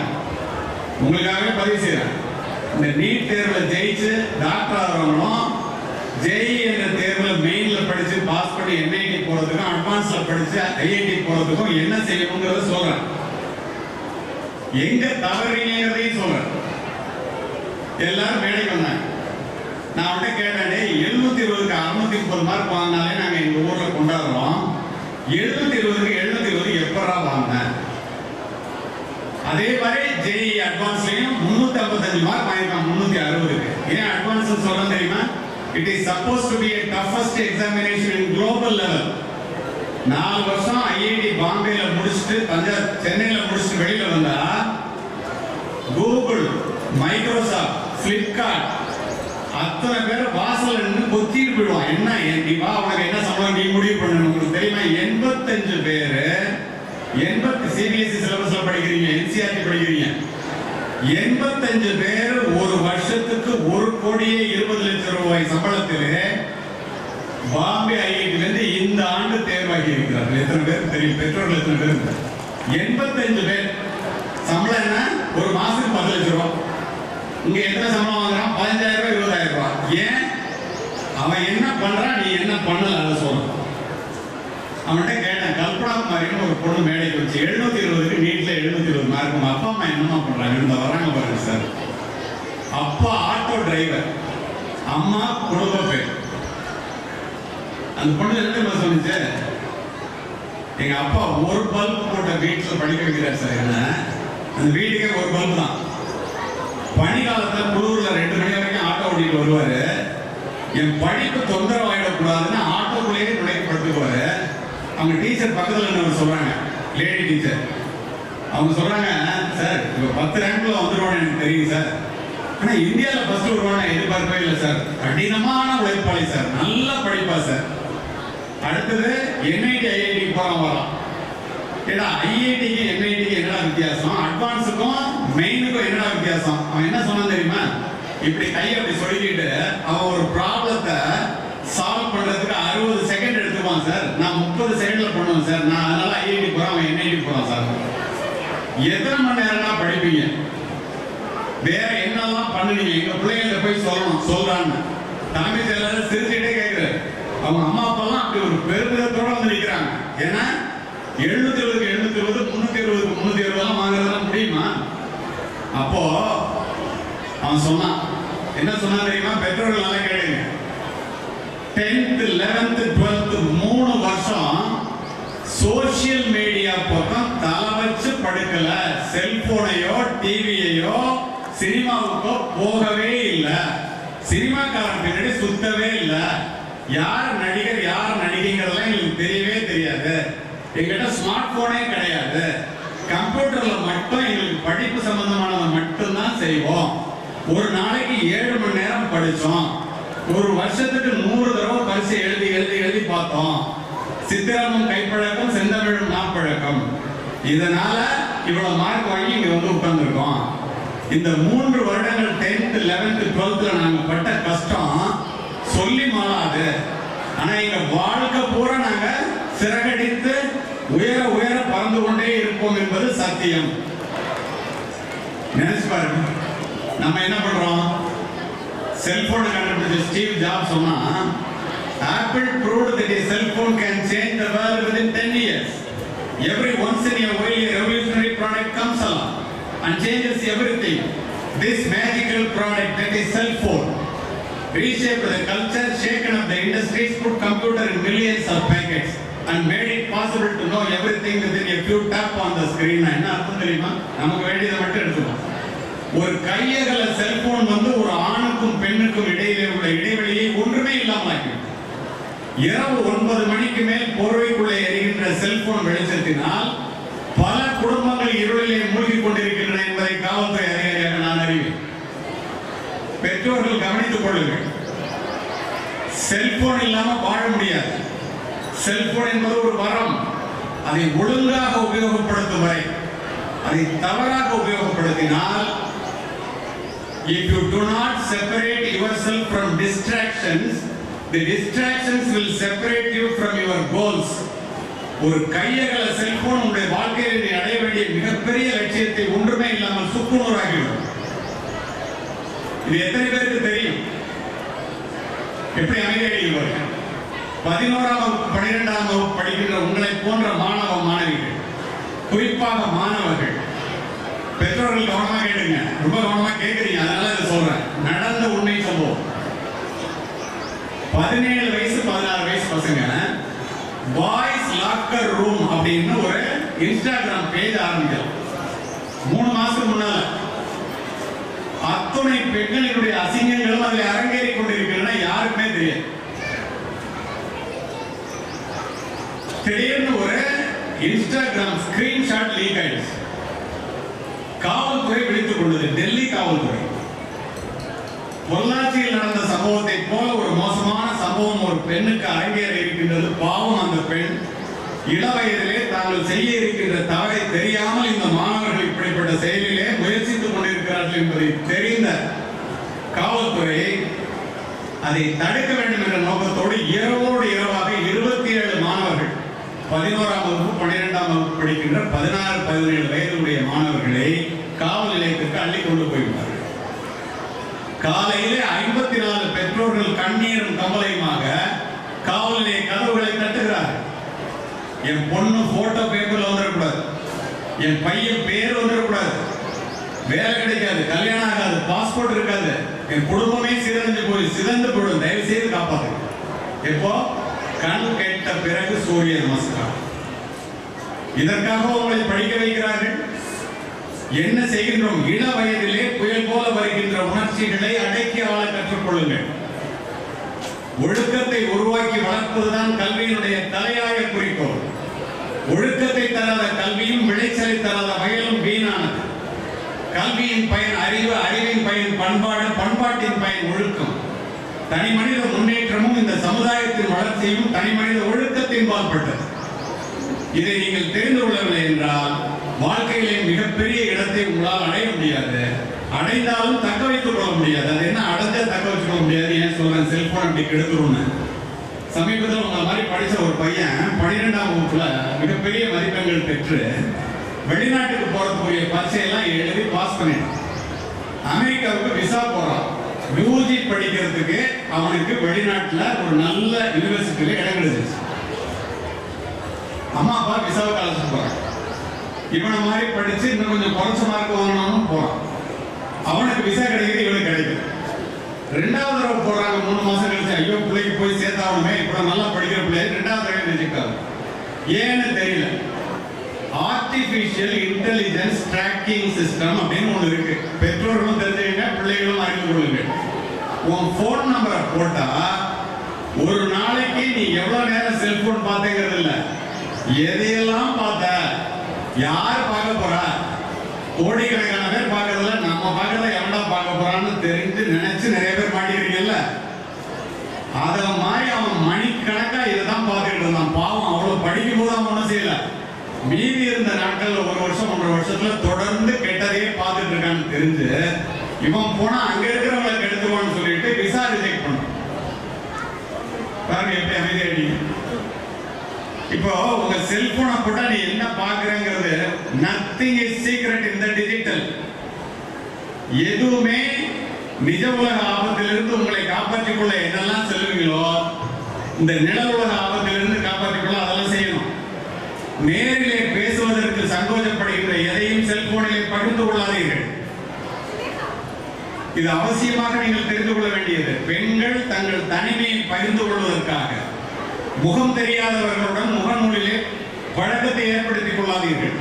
Speaker 1: உங்களுக்காகவே பதிவு செய்யறேன். இந்த நீட் தேர்வுல ஜெயிச்சு டாக்டர் ஆகிறவங்களும் ஜேஇ என்ற தேர்வுல மெயின்ல படிச்சு பாஸ் பண்ணி என்ஐடி போறதுக்கும் அட்வான்ஸ்ல படிச்சு ஐஐடி போறதுக்கும் என்ன செய்யணுங்கிறத சொல்றேன். எங்க தவறீங்கிறதையும் சொல்றேன். எல்லாரும் மேடைக்கு வந்தாங்க. நான் அவன்கிட்ட கேட்டேன், 720க்கு 630 மார்க் வாங்கினாலே நாங்க எங்க ஊர்ல கொண்டாடுறோம், 720க்கு 720 எப்படா வாங்கினேன்? அதே மாதிரி ஜேஇ அட்வான்ஸ்லயும் 355 மார்க் வாங்கிருக்கான் 360க்கு. ஏன் அட்வான்ஸ் சொல்றேன் தெரியுமா? It is suppose to be a toughest examination in global level. 4 வருஷம் ஐஐடி பாம்பேல முடிச்சுட்டு சென்னையில முடிச்சுட்டு வெளியில வந்தா கூகுள், மைக்ரோசாஃப்ட், பிளிப்கார்ட் அத்தனை பேர் வாசல் நின்று கொத்திட்டு போயிடுவான். என்ன வா உனக்கு என்ன சம்பளம் நீ முடிவு பண்ணணும். உங்களுக்கு தெரியுமா? 85 பேரு சிபிஎஸ்இ சிலபஸ்ல படிக்கிறீங்க, என்சிஆர்டி படிக்கிறீங்க. 85 பேர் ஒரு வருஷத்துக்கு 1,20 லட்சம் ரூபாய் சம்பளத்திலே பாம்பே ஐஐடில இருந்து இந்த ஆண்டு தேர்வாகி இருக்கிறார்கள். எத்தனை பேர் தெரியும்? பெற்றோர்கள் எத்தனை பேர்? 85 பேர். சம்பளம் என்ன? ஒரு மாசத்துக்கு 10 லட்சம் ரூபாய். இங்க எத்தனை சம்பளம் வாங்குறான்? 15,000 ரூபாய் 20,000 ரூபாய். ஏன்? அவன் என்ன பண்றான், நீ என்ன பண்ணல அதை சொல்ற. அவன்கிட்ட கேட்டேன், கல்பனா குமாரின்னு ஒரு பொண்ணு மேடைக்கு வச்சு 720க்கு நீட்ல 720 மார்க். உங்க அப்பா அம்மா என்னமா பண்றாங்க? இந்த வராங்க பாருங்க சார். அப்பா ஆட்டோ டிரைவர், அம்மா குடும்ப பேர். அந்த பொண்ணு என்ன சொல்லுச்சு, எங்க அப்பா ஒரு பல்ப் போட்ட வீட்டுல படிக்க வைக்கிறார் சார். என்ன அந்த வீட்டுக்கே ஒரு பல்ப் தான். பனிகாலத்துல குளூர்ல 2 மணி வரைக்கும் ஆட்டோ ஓட்டிட்டு வருவாரு. என் படிப்பு தொந்தரவு ஆயிடக்கூடாதுன்னு ஆட்டோக்குள்ளேயே நுழைப்படுத்துவாரு. அவங்க டீச்சர் பக்கத்துல என்ன சொல்றாங்க, லேடி டீச்சர், அவங்க சொல்றாங்க, சார் இப்ப 10 ரேங்க்ல வந்துருவான்னு எனக்கு தெரியும் சார், ஆனா இந்தியாவில ஃபர்ஸ்ட் வருவான்னு எதிர்பார்க்கவே இல்லை சார். கடினமான உழைப்பாளி சார், நல்லா படிப்பா சார். அடுத்தது என்ஐடி ஐஐடி போறான் வரான். ஏடா ஐஐடிக்கு என்ஐடிக்கு என்னடா வித்தியாசம்? அட்வான்ஸுக்கும் மெயினுக்கும் என்னடா வித்தியாசம்? அவன் என்ன சொன்னான் தெரியுமா? இப்படி கையை அப்படி சொல்லிக்கிட்டு அவன் ஒரு ப்ராப்ளத்தை சால்வ் பண்றதுக்கு 60 செகண்ட் எடுத்துப்பான் சார். நான் 30 செகண்ட்ல பண்ணுவேன் சார். நான் அதனால ஐஐடி போறேன், அவன் என்ஐடி போறான் சார். எத்தனை மணி நேரம்னா படிப்பீங்க? வேற என்னெல்லாம் பண்ணுவீங்க? எங்க பிள்ளைங்கள போய் சொல்லணும் சொல்றான்னு தலைமை செயலாளர் சிரிச்சுட்டே கேட்கிறாரு. அவங்க அம்மா அப்பா எல்லாம் அப்படி ஒரு பெருமிதத்தோட வந்து நிக்கிறாங்க. ஏன்னா 720க்கு 720 320க்கு 320 எல்லாம் வாங்குறதெல்லாம் முடியுமா? அப்போ அவன் சொன்னான், என்ன சொன்னா தெரியுமா? பெற்றோர்கள் நல்லா கேளுங்க. 10th 11th 12th 3 வருஷம் சோசியல் மீடியா பக்கம் தலை வச்சு படுக்கல. செல்போனையோ டிவியையோ சினிமாவுக்கோ போகவே இல்லை. சினிமாக்காரன் பின்னாடி சுத்தவே இல்லை. யார் நடிகர் யார் நடிகைங்கிறதெல்லாம் எங்களுக்கு தெரியவே தெரியாது. எங்கிட்ட ஸ்மார்ட் போனே கிடையாது. கம்ப்யூட்டர்ல மட்டும் எங்களுக்கு படிப்பு சம்பந்தமானதை மட்டும்தான் செய்வோம். ஒரு நாளைக்கு 7 மணி நேரம் படிச்சோம். ஒரு வருஷத்துக்கு 100 தடவை பரிசு எழுதி எழுதி எழுதி பார்த்தோம். சித்திரமும் கைப்பழக்கம், செந்தமிழும் நாப்பழக்கம். இதனால இவ்வளவு மார்க் வாங்கி இங்க வந்து உட்கார்ந்துருக்கோம். இந்த 3 வருடங்கள் 10th 11th 12th நாங்க பட்ட கஷ்டம் சொல்லி மாறாது. ஆனா எங்க வாழ்க்கை பூரா நாங்க சிறகடித்து உயர உயர பறந்து கொண்டே இருப்போம் என்பது சத்தியம். நினைச்சு பாருங்க, நம்ம என்ன பண்றோம்? செல்போன் கண்டுபிடிச்ச ஸ்டீவ் ஜாப்ஸ் சொன்னா, Apple proved that a cell phone can change the world within 10 years. Every once in a while a revolutionary product comes along and changes everything. This magical product, that is cell phone, reshaped the culture, shaken up the industries, put computer in millions of packets and made it possible to know everything within a few tap on the screen. என்ன அர்த்தம் தெரியுமா? நமக்கு வேண்டியதை மட்டும் எடுத்துக்கணும். ஒரு கையகல cellphone வந்து ஒரு ஆணுக்கும் பெண்ணுக்கும் இடையிலே உள்ள இடைவெளியை ஒன்றுமே இல்லாமல் ஆக்கிடும். இரவு 9 மணிக்கு மேல் போர்வைக்குள்ளே எரிகின்ற செல்போன் வெளிச்சத்தினால் பல குடும்பங்கள் இருளிலே மூழ்கிக் கொண்டிருக்கின்றன என்பதை காவல்துறை அதிகாரியாக நான் அறிவேன். பெற்றோர்கள் கவனித்துக் கொள்ளுங்கள். செல்போன் இல்லாம வாழ முடியாது. செல்போன் என்பது ஒரு வரம். அதை ஒழுங்காக உபயோகப்படுத்தும் வரை, அதை தவறாக உபயோகப்படுத்தினால், if you do not separate yourself from distractions, the distractions will separate you from your goals. ஒரு கையகல செல்போன் உங்களுடைய வாழ்க்கையில் நீ அடைய வேண்டிய மிகப்பெரிய லட்சியத்தை ஒன்றுமே இல்லாமல் சுக்குநூறாகிவிடும். இது எத்தனை பேருக்கு தெரியும்? எப்படி அமைதியாக 11ஆம் வகுப்பு 12ஆம் வகுப்பு படிக்கின்ற உங்களை போன்ற மாணவ மாணவிகள், குறிப்பாக மாணவர்கள், பெற்றோர்கள் கவனமாக கேளுங்க. ரொம்ப கவனமா கேட்குறீங்க, அதனால இதை சொல்றேன். நடந்த உண்மை சம்பவம். 17 வயசு 16 வயசு பசங்க பாய்ஸ் லாக்கர் ரூம் அப்படின்னு ஒரு இன்ஸ்டாகிராம் பேஜ் ஆரம்பிக்கலாம். 3 மாசத்துக்கு முன்னால அத்துணை பெண்களினுடைய அசிங்கங்களும் அதில் அரங்கேறி கொண்டிருக்கின்றன. யாருக்குமே தெரியாது. திடீர்னு ஒரு இன்ஸ்டாகிராம் ஸ்கிரீன்ஷாட் லீக் ஆயிடுச்சு. காவல்துறை விழித்துக் கொண்டது. டெல்லி காவல்துறை பொள்ளாச்சியில் நடந்த சம்பவத்தை போல ஒரு மோசமான சம்பவம் ஒரு பெண்ணுக்கு அரங்கேற இருக்கின்றது. பாவம் அந்த பெண் இளவயதிலே தாங்கள் செய்ய இருக்கின்ற தவறை தெரியாமல் இந்த மாணவர்கள் இப்படிப்பட்ட செயலிலே முயற்சித்துக் கொண்டிருக்கிறார்கள் என்பதை தெரிந்த காவல்துறை அதை தடுக்க வேண்டும் என்ற நோக்கத்தோடு இரவோடு இரவாக 27 மாணவர்கள், 11ஆம் வகுப்பு 12ஆம் வகுப்பு படிக்கின்ற 16, 17 வயதுடைய மாணவர்களை காவல் நிலையத்திற்கு அள்ளி கொண்டு போய்விட்டார்கள். காலையிலே 54 பெற்றோர்கள் கண்ணீரும் கவலையுமாக காவல் நிலைய கதவுகளை தட்டுகிறார்கள். என் பொண்ணு போட்டோ பேப்பர்ல வந்துடக்கூடாது, என் பையன் பேர் வந்துடக்கூடாது, வேலை கிடைக்காது, கல்யாணம் ஆகாது, பாஸ்போர்ட் இருக்காது, என் குடும்பமே சிதறந்து போயிடும், தயவு செய்து காப்பாத்து. எப்போ? கண் கேட்ட பிறகு சூரிய நமஸ்காரம். இதற்காக உங்களை படிக்க வைக்கிறார்கள். என்ன செய்கின்றோம்? இள வயதிலே புயல் போல வருகின்ற உணர்ச்சிகளை அடக்கி ஆள கற்றுக்கொள்ளுங்கள். ஒழுக்கத்தை உருவாக்கி வளர்ப்பதுதான் கல்வியினுடைய தலையாய குறிக்கோள். ஒழுக்கத்தை தராத கல்வியும் விளைச்சலை தராத வயலும் வீணானது. கல்வியின் பயன் அறிவு, அறிவின் பயன் பண்பாடு, பண்பாட்டின் பயன் ஒழுக்கம். தனி மனித முன்னேற்றமும் இந்த சமுதாயத்தின் வளர்ச்சியும் தனி மனித ஒழுக்கத்தின் பால்பட்டது. இதை நீங்கள் தெரிந்து கொள்ளவில்லை என்றால் வாழ்க்கையிலே மிகப்பெரிய இடத்தை உங்களால் அடைய முடியாது. அடைந்தாலும் தக்க வைத்துக் கொள்ள முடியாது. அது என்ன அடைஞ்சா தக்க வச்சுக்க முடியாது. ஏன் சொல்றேன்? செல்போன் அப்படி கெடுத்துருன்னு. சமீபத்தில் உங்களை மாதிரி படிச்ச ஒரு பையன் 12ஆம் வகுப்புல மிகப்பெரிய மதிப்பெண்கள் பெற்று வெளிநாட்டுக்கு போறதுக்குரிய பரீட்சையெல்லாம் எழுதி பாஸ் பண்ணிட்டான். அமெரிக்காவுக்கு விசா போறான். யூஜி படிக்கிறதுக்கு அவனுக்கு வெளிநாட்டுல ஒரு நல்ல யூனிவர்சிட்டியில இடம் கிடைச்சிருச்சு. அம்மா அப்பா விசாவுக்கு அழைச்சிட்டு போறாங்க. இவனை மாதிரி படிச்சு இன்னும் கொஞ்சம் குறைச்ச மார்க் வாங்கணும்னு போறான். அவனுக்கு விசா கிடைக்குது, இவனுக்கு கிடைக்குது. 2வது தடவை போறாங்க. 3 மாசம் கழிச்சு ஐயோ பிள்ளைக்கு போய் சேர்த்தாவுமே, இப்ப நல்லா படிக்கிற பிள்ளை 2வது தடவை ரிஜெக்ட் ஆகும். ஏன்னு தெரியல. ஆர்டிபிஷியல் இன்டெலிஜென்ஸ் ட்ராக்கிங் சிஸ்டம் அப்படின்னு ஒண்ணு இருக்கு. பெற்றோர்களும் தெரிஞ்சுக்கங்க, பிள்ளைகளும் அறிந்து கொள்ளுங்க. உன் போன் நம்பரை போட்டா ஒரு நாளைக்கு நீ எவ்வளவு நேரம் செல்போன் பார்த்தேங்கிறது இல்ல, எதையெல்லாம் பார்த்த, யார் பார்க்க போறா, கோடிக்கணக்கான பேர் பார்க்கறதுல நம்ம பார்க்கறத எவன்டா பார்க்க போறான்னு தெரிஞ்சு நினைச்சு நிறைய பேர் மாட்டிக்கிறீங்கல்ல. அத மாதிரி அவன் மணிக்கணக்கா இதைதான் பார்த்துக்கிட்டு இருந்தான். பாவம், அவ்வளவு படிக்கும் போது அவன் ஒன்றும் செய்யல. மீதி இருந்த நாட்கள்ல 1 வருஷம் 1.5 வருஷத்துல தொடர்ந்து கெட்டதையே பார்த்துட்டு இருக்கான்னு தெரிஞ்சு இவன் போனா அங்க இருக்கிறவங்களை கெடுத்துவான்னு சொல்லிட்டு விசா ரிஜெக்ட் பண்ணான். பாருங்க எப்படி அமைதியாடி. இப்போ உங்க செல்போனை போட்டா நீ என்ன பாக்குறங்கிறது nothing is secret in the digital. எதுவுமே நிஜ உலக ஆபத்திலிருந்து உங்களை காப்பாற்றிக் கொள்ள என்னெல்லாம் செல்வீங்களோ இந்த நிழல் உலக ஆபத்திலிருந்து காப்பாற்றிக் கொள்ள அதெல்லாம் செய்யணும். நேரிலே பேசுவதற்கு சங்கோஜப்படுகின்ற எதையும் செல்போனிலே பகிர்ந்து கொள்ளாதீர்கள். இது அவசியமாக நீங்கள் தெரிந்து கொள்ள வேண்டியது. பெண்கள் தங்கள் தனிமையை பகிர்ந்து கொள்வதற்காக முகம் தெரியாதவர்களுடன் முகம் முகநூலிலே பழக்கத்தை ஏற்படுத்திக் கொள்ளாதீர்கள்.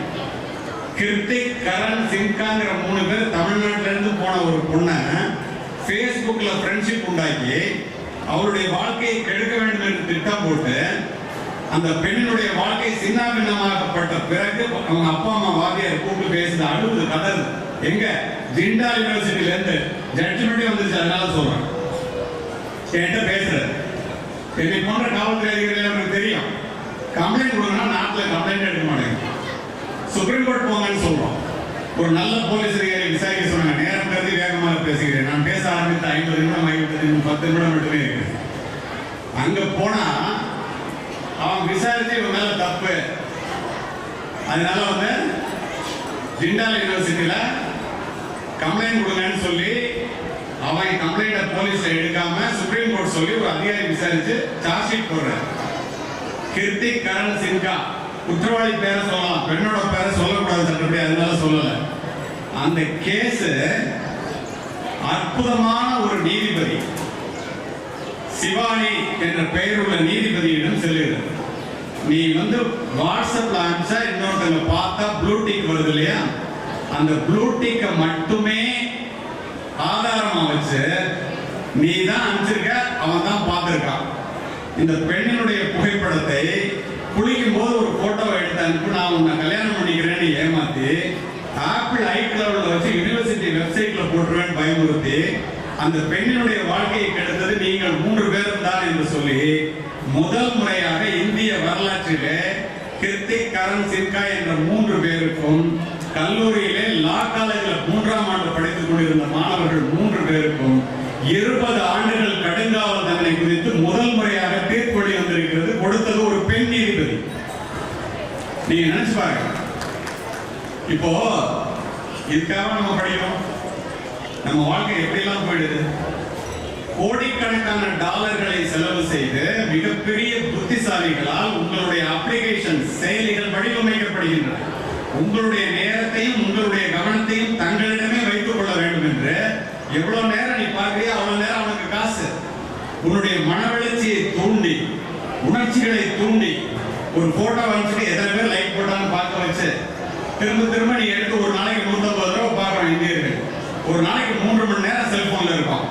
Speaker 1: கிருத்திக், கரண், சின்காங்கிற 3 பேர் தமிழ்நாட்டில இருந்து போன ஒரு பொண்ணை Facebookல ஃப்ரெண்ட்ஷிப் உண்டாக்கி அவருடைய வாழ்க்கையை கெடுக்க வேண்டும் என்று திட்டம் போட்டு அந்த பெண்ணினுடைய வாழ்க்கை சின்னாபின்னமாகப்பட்ட பிறகு அவங்க அப்பா அம்மா வாதியார் கூப்பிட்டு பேசுது, அழுது, கதறு. எங்க ஜிண்டா யூனிவர்சிட்டியில இருந்து ஜட்ஜ்மெண்டே வந்துருச்சு. அதனால சொல்றேன், என்கிட்ட பேசுறது. என்னை போன்ற காவல்துறை அதிகாரிகள் எனக்கு தெரியும். கம்ப்ளைண்ட் கொடுங்கன்னா நாட்டில் கம்ப்ளைண்ட் எடுக்க மாட்டேங்க, சுப்ரீம் கோர்ட் போங்கன்னு சொல்றோம். ஒரு நல்ல போலீஸ் அதிகாரி விசாரிக்க சொன்னாங்க. நேரம் கருதி வேகமாக பேசுகிறேன். நான் பேச ஆரம்பித்த 50 நிமிடம் ஆகிவிட்டது, 10 நிமிடம் மட்டுமே இருக்கு. அங்க போனா அவன் விசாரிச்சு இவன் மேல தப்பு, அதனால வந்து ஜிண்டால் யூனிவர்சிட்டியில கம்ப்ளைண்ட் கொடுங்கன்னு சொல்லி அவன் கம்ப்ளைண்ட போலீஸ்ல எடுக்காம சுப்ரீம் கோர்ட் சொல்லி ஒரு அதிகாரி விசாரிச்சு சார்ஜ் ஷீட் போடுறார். கிருத்திக், கரண், சின்கா குற்றவாளி பேரை சொல்லலாம், பெண்ணோட பேரை சொல்லக்கூடாது சட்டப்படி, அதனால சொல்லல. அந்த கேஸ் அற்புதமான ஒரு நீதிபதி சிவானி என்ற பெயர் உள்ள நீதிபதியிடம் செல்லுகிறது. நீ வந்து வாட்ஸ்அப்ல அனுப்பிச்சா இன்னொருத்தங்க பார்த்தா ப்ளூ டிக் வருது இல்லையா, அந்த ப்ளூ டிக்கை மட்டுமே ஆதாரமா வச்சு நீ தான் அனுப்பிச்சிருக்க, அவன் தான் பார்த்திருக்கான். இந்த பெண்ணினுடைய புகைப்படத்தை குளிக்கும் போது ஒரு போட்டோவை எடுத்து அனுப்பி நான் உன்னை கல்யாணம் பண்ணிக்கிறேன்னு ஏமாத்தி ஆப்பிள் ஐக்ளவுட்ல வச்சு யூனிவர்சிட்டி வெப்சைட்ல போட்டுருவேன்னு பயமுறுத்தி அந்த பெண்ணினுடைய வாழ்க்கையை கெடுத்தது நீங்கள் 3 பேரும் தான் என்று சொல்லி முதல் முறையாக இந்திய வரலாற்றிலே கிருத்திக், கரண், சின்கா என்ற 3 பேருக்கும் கல்லூரியிலே லா காலேஜில் 3ஆம் ஆண்டு படித்துக் கொண்டிருந்த மாணவர்கள் 3 பேருக்கும் 20 ஆண்டுகள் கடுங்காவல் தண்டனை குறித்து முதல் முறையாக தீர்ப்பு வந்திருக்கிறது. கொடுத்தது ஒரு பெண் நீதிபதி. நீங்க நினைச்சு பாருங்க. இப்போ இதுக்காக நம்ம படிக்கிறோம், நம்ம வாழ்க்கை எப்படிலாம் போயிடுது. கோடிக்கணக்கான டாலர்களை செலவு செய்து மிகப்பெரிய புத்திசாலிகளால் உங்களுடைய அப்ளிகேஷன் செயலிகள் வடிவமைக்கப்படுகின்றன. உங்களுடைய நேரத்தையும் உங்களுடைய கவனத்தையும் தங்களிடமே வைத்துக் கொள்ள வேண்டும் என்று எவ்வளவு நேரம் நீ பார்க்கறியோ அவ்வளவு நேரம் அவனுக்கு காசு. உன்னுடைய மனவெழுச்சியை தூண்டி, உணர்ச்சிகளை தூண்டி ஒரு போட்டோ அனுப்பிச்சுட்டு எத்தனை பேர் லைக் போட்டான்னு பார்க்க வச்சு திரும்ப திரும்ப நீ எடுத்து ஒரு நாளைக்கு 150 ரூபா பார்க்குறோம் இந்தியர்கள். ஒரு நாளைக்கு 3 மணி நேரம் செல்போன்ல இருக்கும்.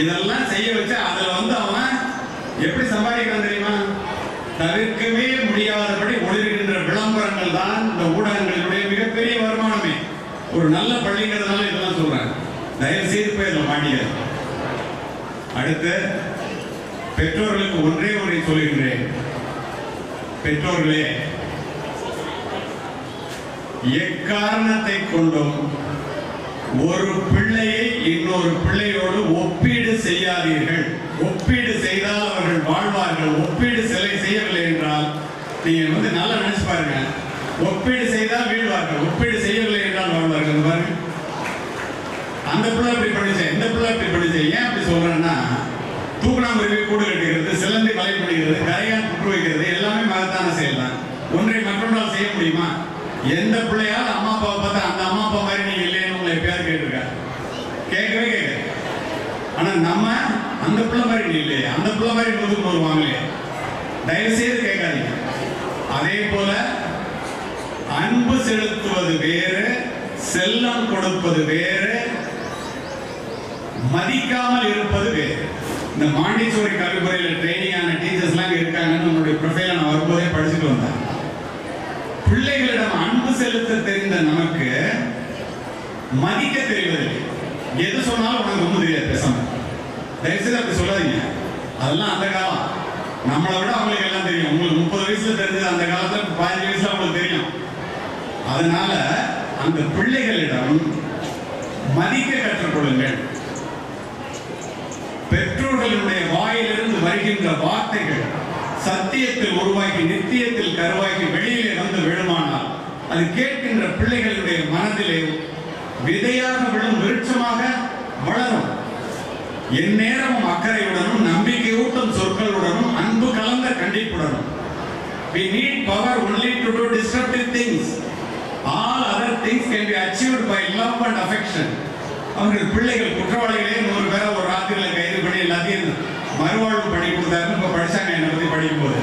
Speaker 1: இதெல்லாம் செய்ய வச்சு அதுல வந்து அவன் எப்படி சம்பாதிக்கிறான் தெரியுமா? தவிர்க்கவே முடியாதபடி ஒளிர்கின்ற விளம்பரங்கள் தான் இந்த ஊடகங்களினுடைய மிகப்பெரிய வருமானமே. ஒரு நல்ல பள்ளிங்கிறதுனால இதெல்லாம் சொல்றேன், தயவு செய்து போய் இதில் மாட்டிய. அடுத்து பெற்றோர்களுக்கு ஒன்றே சொல்கின்றேன். பெற்றோர்களே, எக்காரணத்தை கொண்டும் ஒரு பிள்ளையை இன்னொரு பிள்ளையோடு ஒப்பீடு செய்யாதீர்கள். ஒப்பீடு செய்தால் அவர்கள் வாழ்வார்கள். ஒப்பீடு செய்யவில்லை என்றால் நீங்க வந்து நல்லா நினைச்சு பாருங்க, ஒப்பீடு செய்தால் வீழ்வார்கள், ஒப்பீடு செய்யவில்லை என்றால் வாழ்வார்கள். பாருங்க, அந்த பிள்ளை இப்படி படிச்சேன், இந்த பிள்ளை இப்படி படிச்சேன். ஏன் அப்படி சொல்றேன்னா, தூக்கணாங்குருவி கூடு கட்டுகிறது, சிலந்தி வலை பிடிக்கிறது, கரையான் புற்று வைக்கிறது எல்லாமே மகத்தான செயல் தான். ஒன்றை மற்றொன்றால் செய்ய முடியுமா? எந்த பிள்ளையால் அம்மா அப்பாவை பார்த்தா அந்த அம்மா அப்பா மாதிரி நீங்க இல்லைன்னு உங்களை எப்பயாவது கேட்டிருக்கா? கேட்கவே கேட்க. ஆனா நம்ம அந்த பிள்ளை மாதிரி நீ இல்லையே, அந்த பிள்ளை மாதிரி 100க்கு 100 வாங்கலையே, தயவு செய்து கேட்காதீங்க. அதே போல அன்பு செலுத்துவது வேறு, செல்லம் கொடுப்பது வேறு, மதிக்காமல் இருப்பது வேறு. இந்த மாண்டிசோரி கல்லூரியில் ட்ரைனிங் ஆன டீச்சர்ஸ் எல்லாம் இருக்காங்கன்னு நம்மளுடைய ப்ரொஃபைல நான் வரும்போதே படிச்சுட்டு வந்தேன். பிள்ளைகளிடம் அன்பு செலுத்த தெரிந்த நமக்கு மதிக்க தெரிவதில்லை. எது சொன்னாலும் உனக்கு ஒன்றும் தெரியாது, பேசாம. தயவுசெய்து அப்படி சொல்லாதீங்க. அதெல்லாம் அந்த காலம். நம்மளை விட அவங்களுக்கு எல்லாம் தெரியும். உங்களுக்கு 30 வயசுல தெரிஞ்சது அந்த காலத்துல 15 வயசுல அவங்களுக்கு தெரியும். அதனால அந்த பிள்ளைகளிடம் மதிக்க கற்றுக்கொள்ளுங்கள். பெற்றோர்களுடைய வாயிலிருந்து வருகின்ற வார்த்தைகள் சத்தியத்தில் உருவாக்கி நித்தியத்தில் கருவாக்கி வெளியிலே வந்து விழுமானால் அது கேட்கின்ற பிள்ளைகளுடைய மனதிலே விதையாக விழும் விருட்சமாக வளரும். எந்நேரமும் அக்கறையுடனும் நம்பிக்கையூட்டும் சொற்களுடனும் அன்பு கலந்த கண்டிப்புடனும். We need power only to do disruptive things. All other things can be achieved by love and affection. அவர்கள் பிள்ளைகள் குற்றவாளிகளே 100 பேரை ஒரு ராத்திரியில் கைது பண்ணி எல்லாத்தையும் மறுவாழ்வு பண்ணி கொடுத்தாருன்னு இப்போ படிச்சாங்க. என்னை பற்றி படிக்கும் போது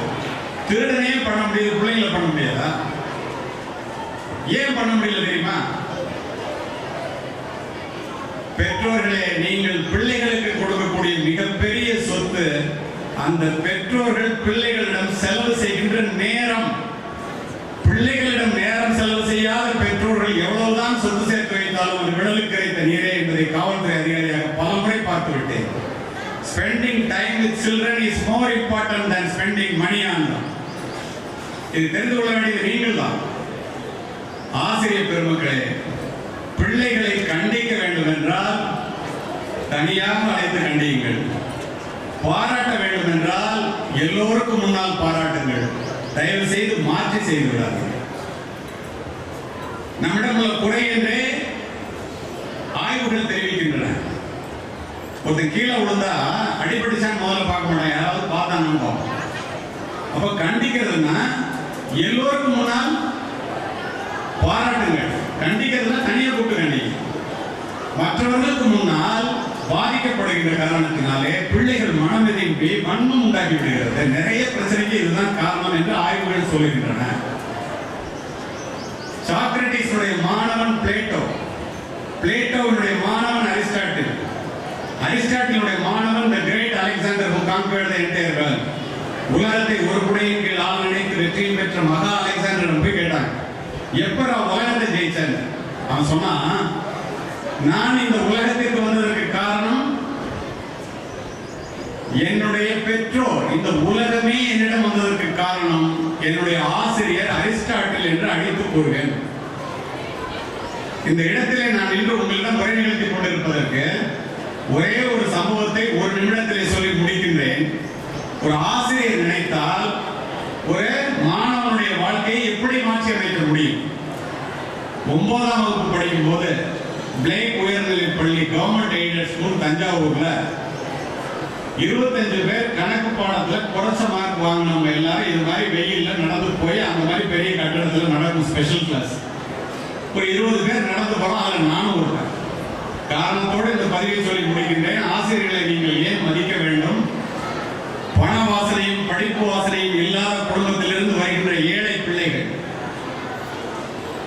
Speaker 1: திருடனே பண்ண முடியுது ஏன் பண்ண முடியல தெரியுமா? பெற்றோர்களே, நீங்கள் பிள்ளைகளுக்கு கொடுக்கக்கூடிய மிகப்பெரிய சொத்து அந்த பெற்றோர்கள் பிள்ளைகளிடம் செலவு செய்கின்ற நேரம். பிள்ளைகளிடம் நேரம் செலவு செய்யாத பெற்றோர்கள் எவ்வளவுதான் சொத்து சேர்த்து வைத்தாலும் அது விடலுக்கு கிடைத்த நீரே என்பதை காவல்துறை அதிகாரியாக பலமுறை பார்த்து விட்டேன். Spending time with children is more important than spending money on them. இது தெரிந்து கொள்ள வேண்டியது நீங்கள் தான். ஆசிரியர் பெருமக்களே, பிள்ளைகளை கண்டிக்க வேண்டும் என்றால் தனியாக அழைத்து கண்டியுங்கள். பாராட்ட வேண்டும் என்றால் எல்லோருக்கும் முன்னால் பாராட்டுங்கள். தயவு செய்து மாற்றி செய்து விடாதீர்கள். நம்மிடம் உள்ள குறை என்றே ஆய்வுகள் தெரிவிக்கின்றன. ஒருத்தன் கீழே விழுந்தா அடிபட்டுச்சான்னு முதல்ல பார்க்க மாட்டேன், யாராவது பார்த்தா நம்ம பார்ப்போம். அப்ப கண்டிக்கிறதுனா எல்லோருக்கும் முன்னால் பாராட்டுங்கள். கண்டிக்கிறதுனா தனியாக கூப்பிட்டு கண்டிங்க. மற்றவர்களுக்கு முன்னால் பாதிக்கப்படுகின்ற காரணத்தினாலே பிள்ளைகள் மனதின்படி வன்மம் உண்டாக்கி விடுகிறது. நிறைய பிரச்சனைக்கு இதுதான் காரணம் என்று ஆய்வுகள் சொல்லுகின்றன. சாக்ரட்டிஸுடைய மாணவன் பிளேட்டோ, பிளேட்டோவுடைய மாணவன் அரிஸ்டாட்டில், அரிஸ்டாட்டிலுடைய மாணவன் the great Alexander who conquered the entire world. உலகத்தை ஒரு குடையின் கீழ் ஆள் நினைத்து வெற்றியும் பெற்ற மகா அலெக்சாண்டர் போய் கேட்டாங்க, எப்ப உலகத்தை ஜெயிச்சேன்? அவன் சொன்னா, நான் இந்த உலகத்திற்கு வந்ததற்கு காரணம் என்னுடைய பெற்றோர். இந்த உலகமே என்னிடம் வந்ததற்கு காரணம் என்னுடைய ஆசிரியர் அரிஸ்டாட்டில் என்று அழைத்து கூறுவேன். இந்த இடத்திலே நான் இன்று உங்களிடம் உரை நிகழ்த்திக் கொண்டிருப்பதற்கு ஒரே ஒரு சம்பவத்தை ஒரு நிமிடத்திலே சொல்லி முடிக்கின்றேன். ஒரு ஆசிரியர் நினைத்தால் ஒரு மாணவனுடைய வாழ்க்கையை எப்படி மாற்றி அமைக்க முடியும்? 9ஆம் வகுப்பு படிக்கும் போது பிளேக் உயர்நிலைப் பள்ளி கவர்மெண்ட் எய்டட் ஸ்கூல் தஞ்சாவூர்ல 25 பேர் கணக்கு பாடத்துல குறைச்ச மார்க் வாங்கினவங்க எல்லாரும் இது மாதிரி வெயில்ல நடந்து போய் அந்த மாதிரி பெரிய கட்டடத்துல நடக்கும் ஸ்பெஷல் கிளாஸ். ஒரு 20 பேர் நடந்து போறோம், அதுல நானும் ஒருத்தன். காரணத்தோடு இந்த பதிவை சொல்லி முடிக்கின்றேன். ஆசிரியர்களை நீங்கள் ஏன் மதிக்க வேண்டும்? பண வாசனையும் படிப்பு வாசனையும் இல்லாத குடும்பத்திலிருந்து வருகின்ற ஏழை பிள்ளைகள்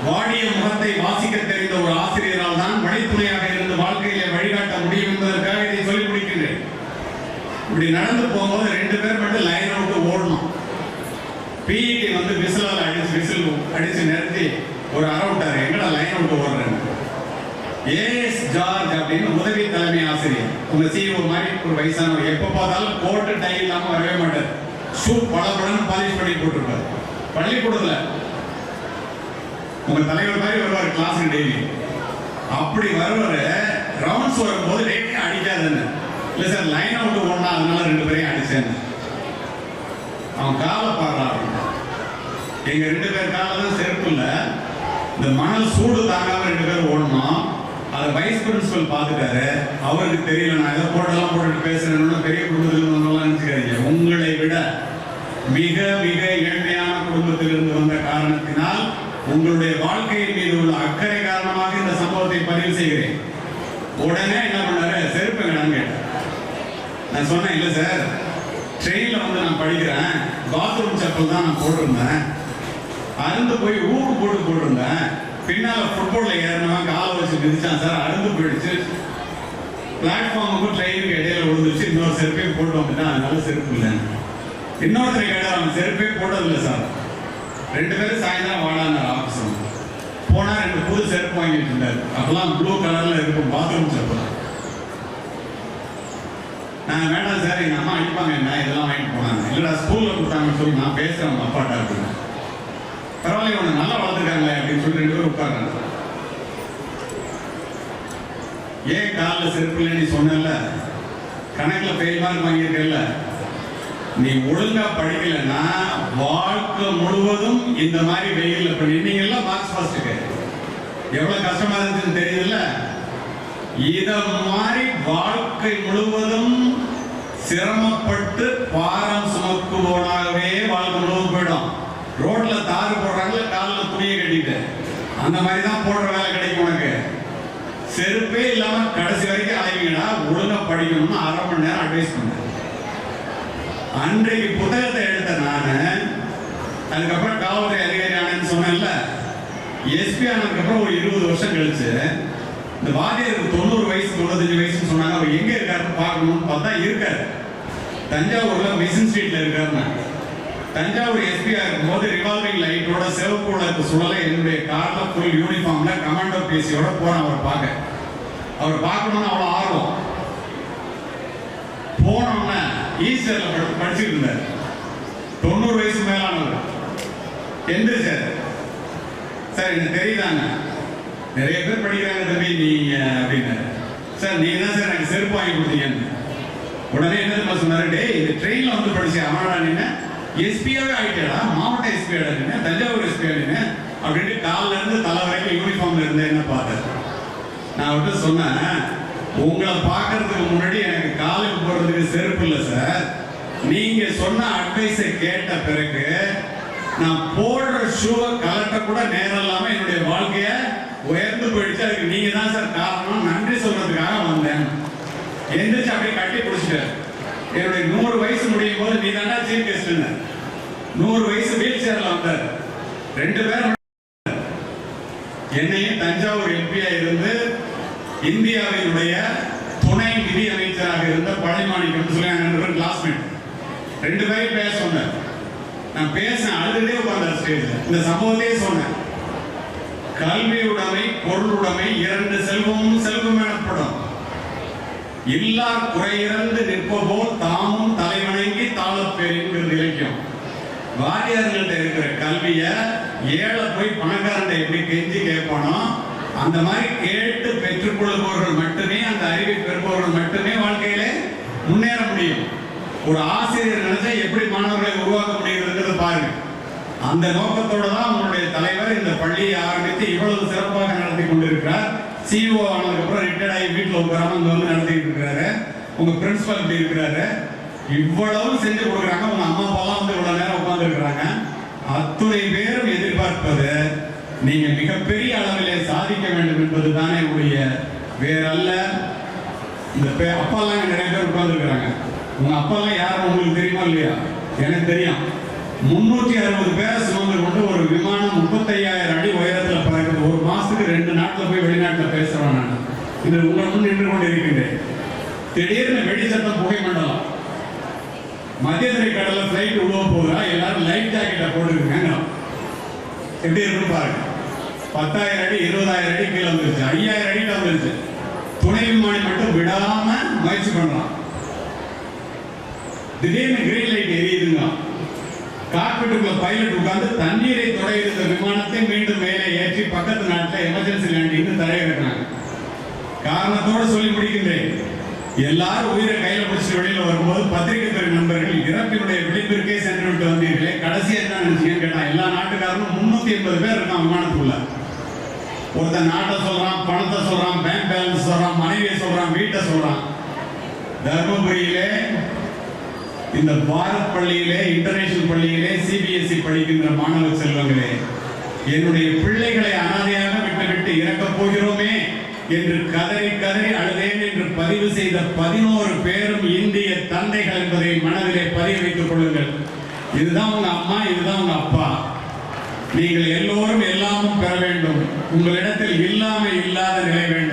Speaker 1: வாடிய முகத்தை வாசிக்க தெரிந்த ஒரு ஆசிரியரால் தான் வழித்துணையாக இருந்து வாழ்க்கையிலே வழிகாட்ட முடியும் என்பதற்காக இதை சொல்லி முடிக்கின்றேன். இப்படி நடந்து போகும்போது 2 பேர் மட்டும் லைன் விட்டு ஓடணும். பிஇடி வந்து விசில் அடிச்சு நிறுத்தி ஒரு அரவுட்டாரு, எங்கடா லைன் விட்டு ஓடுறேன். ஏஎஸ் ஜார்ஜ் அப்படின்னு உதவி தலைமை ஆசிரியர், உங்க சிஓ மாதிரி ஒரு வயசானவர், எப்ப பார்த்தாலும் கோட்டு டை இல்லாம வரவே மாட்டார். ஷூ படப்படன்னு பாலிஷ் பண்ணி போட்டிருப்பாரு. பள்ளிக்கூடத்துல உங்க தலைவர் மாதிரி வருவார் கிளாஸ் டெய்லி. அப்படி வருவாரு. ரவுண்ட்ஸ் வரும்போது டெய்லி அடிக்காதுன்னு, இல்ல சார் லைன் அவுட் ஓடனா அதனால 2 பேரையும் அடிச்சேன். அவன் காலை பாடுறான். எங்க 2 பேர் கால தான் செருப்பு இல்ல, இந்த மணல் சூடு தாங்காம 2 பேர் ஓடணும். அதை வைஸ் பிரின்சிபல் பார்த்துட்டாரு. அவருக்கு தெரியல, நான் ஏதோ போட்டெல்லாம் போட்டுட்டு பேசுறேன்னு பெரிய குடும்பத்தில் நினைச்சுக்காதீங்க. உங்களை விட மிக மிக ஏழ்மையான குடும்பத்திலிருந்து வந்த காரணத்தினால் உங்களுடைய வாழ்க்கையின் மீது உள்ள அக்கறை காரணமாக இந்த சம்பவத்தை பதிவு செய்கிறேன். உடனே என்ன பண்ணாரு, செருப்பு வேணான்னு கேட்டார். நான் சொன்னேன், இல்லை சார் ட்ரெயின்ல வந்து நான் படிக்கிறேன், பாத்ரூம் செப்பல் தான் நான் போட்டிருந்தேன், அருந்து போய் ஊக்கு போட்டிருந்தேன், பின்னால ஃபுட்பால்ல ஏறினவன் காலை வச்சு மிதிச்சான் சார், அருந்து போயிடுச்சு, பிளாட்ஃபார்முக்கு ட்ரெயினுக்கு இடையில விழுந்துச்சு, இன்னொரு செருப்பையும் போட்டு வந்துட்டான், அதனால செருப்பு இல்லை. இன்னொருத்தரை கேட்டார், அவன் செருப்பே போட்டதில்லை சார். 2 பேரும் சாயந்தரம் வாடானார் ஆஃபீஸ். போனா 2 புது செருப்பு வாங்கிட்டு இருந்தார். அப்பெல்லாம் ப்ளூ கலர்ல இருக்கும் பாத்ரூம் செருப்பு. நான் வேண்டாம் சார், எங்க அம்மா அடிப்பாங்க என்ன, இதெல்லாம் வாங்கிட்டு போனாங்க. இல்லடா ஸ்கூல்ல கொடுத்தாங்கன்னு சொல்லி நான் பேசுறேன் உங்க அப்பாட்டா அப்படின்னு. பரவாயில்ல, உன்னை நல்லா வளர்த்துருக்காங்களே அப்படின்னு சொல்லி 2 பேரும் உட்கார்றாங்க. ஏன் காலில் செருப்பு இல்லை நீ சொன்னல, கணக்குல ஃபெயில் மார்க் வாங்கியிருக்கல, நீ ஒழுங்கா படிக்கலன்னா வாழ்க்கை முழுவதும் இந்த மாதிரி வெயில்ல இப்ப நின்னீங்கல்ல மார்க்ஸ் ஃபர்ஸ்ட்டுக்கு எவ்வளவு கஷ்டமா இருந்துச்சுன்னு தெரியுதுல்ல. இத மாதிரி வாழ்க்கை முழுவதும் சிரமப்பட்டு பாரம் சுமக்குவோனாகவே வாழ்க்கை முழுவதும் போயிடும். ரோட்ல தாறு போடுறாங்கல்ல, காலில் துணியை கட்டிட்டு அந்த மாதிரி தான் போடுற வேலை கிடைக்கும் உனக்கு. செருப்பே இல்லாம கடைசி வரைக்கும் அலைவீங்கடா, ஒழுங்கா படிக்கணும்னு 1/2 மணி நேரம் அட்வைஸ் பண்ண. அன்றைக்கு புத்தகத்தை எடுத்த நானு, அதுக்கப்புறம் காவல்துறை அதிகாரி ஆனேன்னு சொன்னேன்ல, எஸ்பி ஆனதுக்கப்புறம் ஒரு 20 வருஷம் கழிச்சு இந்த வாத்தியாருக்கு 90 வயசு 95 வயசுன்னு சொன்னாங்க. அவர் எங்க இருக்காருன்னு பார்க்கணும்னு பார்த்தா இருக்காரு தஞ்சாவூர்ல மிஷன் ஸ்ட்ரீட்ல இருக்காருன்னா. தஞ்சாவூர் எஸ்பியா இருக்கும்போது ரிவால்விங் லைட்டோட சிவப்பு விளக்கு சுழல என்னுடைய கார்ல ஃபுல் யூனிஃபார்ம்ல கமாண்டோ பேசியோட போறேன் அவர் பார்க்க. அவர் பார்க்கணும்னு அவ்வளோ ஆர்வம். போனோம்னா ஈஸ்டர்ல படிச்சுட்டு இருந்தார். 90 வயசு மேலானவர். எந்திரிச்சார். சார் எனக்கு தெரியுதாங்க, நிறைய பேர் படிக்கிறாங்க தம்பி நீங்க அப்படின்னு. சார் நீங்க தான் சார் எனக்கு செருப்பு வாங்கி கொடுத்தீங்கன்னு. உடனே என்ன சொன்னாரு, டே இந்த ட்ரெயின்ல வந்து படிச்சேன் அவனடா நீங்க எஸ்பியாவே ஆயிட்டா, மாவட்ட எஸ்பி ஆடுங்க, தஞ்சாவூர் எஸ்பி ஆடுங்க அப்படின்னு காலில இருந்து தலை வரைக்கும் யூனிஃபார்ம்ல இருந்து என்ன பார்த்தேன். நான் அவர்கிட்ட சொன்னேன், உங்களை பார்க்கறதுக்கு முன்னாடி எனக்கு காலுக்கு போடுறதுக்கு செருப்பு இல்லை சார். நீங்க சொன்ன அட்வைஸை கேட்ட பிறகு நான் போடுற ஷூவை கலட்ட கூட நேரம் இல்லாம என்னுடைய வாழ்க்கைய உயர்ந்து போயிடுச்சு. அதுக்கு நீங்க தான் சார் காரணம், நன்றி சொல்றதுக்காக வந்தேன். எந்திரிச்சு அப்படியே கட்டி பிடிச்சிட்டாரு. என்னுடைய 100 வயசு முடியும் போது நீ தாண்டா சீஃப் கெஸ்ட். 100 வயசு வீல் சேர்ல வந்தார். 2 பேரும் என்னையும் தஞ்சாவூர் எம்பியா இருந்து இந்தியாவினுடைய துணை நிதி அமைச்சராக இருந்த பழனிமாணிக்கம் சொல்லி கிளாஸ்மேட் 2 பேரும் பேச சொன்னார். நான் பேசினேன், அழுதுகிட்டே உட்கார்ந்தார் ஸ்டேஜ்ல. இந்த சம்பவத்தையே சொன்னேன். கல்வி உடைமை பொருள் உடைமை 2 செல்வமும் செல்வம் எனப்படும். இல்லா குறையிறந்து நிற்பபோல் தாமும் தலைவணங்கி தாளப்பேருங்கிறது இலக்கியம். வாரியார்கள்ட்ட இருக்கிற கல்விய ஏழை போய் பணக்காரன் எப்படி கெஞ்சி கேட்பானோ அந்த மாதிரி கேட்டு பெற்றுக்கொள்பவர்கள் மட்டுமே, அந்த அறிவை பெறுபவர்கள் மட்டுமே வாழ்க்கையிலே முன்னேற முடியும். ஒரு ஆசிரியர் நினைச்சா எப்படி மாணவர்களை உருவாக்க முடியுங்கிறது பாருங்க. அந்த நோக்கத்தோட தான் உங்களுடைய தலைவர் இந்த பள்ளியை ஆரம்பித்து இவ்வளவு சிறப்பாக நடத்தி கொண்டிருக்கிறார். சிஇஓ ஆனதுக்கு அப்புறம் ரிட்டையர்ட் ஆகி வீட்டில் உட்காராம இங்க வந்து நடத்திட்டு இருக்கிறாரு. உங்க பிரின்சிபல் இப்படி இருக்கிறாரு. இவ்வளவு செஞ்சு கொடுக்குறாங்க. உங்க அம்மா அப்பாலாம் வந்து இவ்வளவு நேரம் உட்கார்ந்து இருக்கிறாங்க. அத்துணை பேரும் எதிர்பார்ப்பது நீங்க மிகப்பெரிய அளவிலே சாதிக்க வேண்டும் என்பது தானே உடைய வேறல்ல. இந்த அப்பாலாம் நிறைய பேர் உட்கார்ந்து இருக்கிறாங்க. உங்க அப்பாலாம் யாரும் உங்களுக்கு தெரியுமா இல்லையா? எனக்கு தெரியும். 360 பேரை சுமந்து கொண்டு ஒரு விமானம் 35,000 அடி உயரத்தில் பறக்குது. ஒரு மாசத்துக்கு 2 நாட்டில் போய் வெளிநாட்டில் பேசுறேன் நான். இது உங்கள் முன் நின்று கொண்டு இருக்கின்றேன். திடீர்னு வெடி சத்தம், புகை மண்டலம், மத்திய கடல்ல பிளைட் உழுவ போகுதா, எல்லாரும் லைஃப் ஜாக்கெட்டை போட்டுருக்காங்க. எப்படி இருக்குன்னு பாருங்க. 10,000 அடி 20,000 அடி கீழே வந்துருச்சு, 5,000 அடிக்கு வந்துருச்சு. துணை விமானி மட்டும் விடாம முயற்சி பண்றான். திடீர்னு கிரீன் லைட் எரியுதுங்க. காக்பிட்டுக்குள்ள பைலட் உட்கார்ந்து தண்ணீரை தொடையிருந்த விமானத்தை மீண்டும் மேலே ஏற்றி பக்கத்து நாட்டில் எமர்ஜென்சி லேண்டிங் தரையிறக்காங்க. காரணத்தோடு சொல்லி முடிக்கின்றேன். எல்லாரும் உயிரை கையில பிடிச்சி வெளியில வரும்போது பத்திரிகை துறை நண்பர்கள் இறப்பினுடைய விளிம்பிற்கே சென்று விட்டு வந்தீர்களே, கடைசியா என்ன நினைச்சீங்கன்னு கேட்டான். எல்லா நாட்டுக்காரரும் 380 பேர் இருக்கான் விமானத்துக்குள்ள. ஒருத்தன் நாட்டை சொல்றான், பணத்தை சொல்றான், பேங்க் பேலன்ஸ் சொல்றான், மனைவியை சொல்றான், வீட்டை சொல்றான். தர்மபுரியிலே இந்த பாரத் பள்ளியிலே, இன்டர்நேஷனல் பள்ளியிலே சிபிஎஸ்இ படிக்கின்ற மாணவ செல்வங்களே, என்னுடைய பிள்ளைகளை அனாதையாக விட்டுவிட்டு இறக்கப் போகிறோமே என்று கதறி கதறி அழுதேன் என்று பதிவு செய்த 11 பேரும் இந்திய தந்தைகள் என்பதை மனதிலே பதிய வைத்துக் கொள்ளுங்கள். இதுதான் உங்க அம்மா, இதுதான் உங்க அப்பா. நீங்கள் எல்லோரும் எல்லாமும் பெற வேண்டும். உங்களிடத்தில் இல்லாமை இல்லாத நிலை வேண்டும்.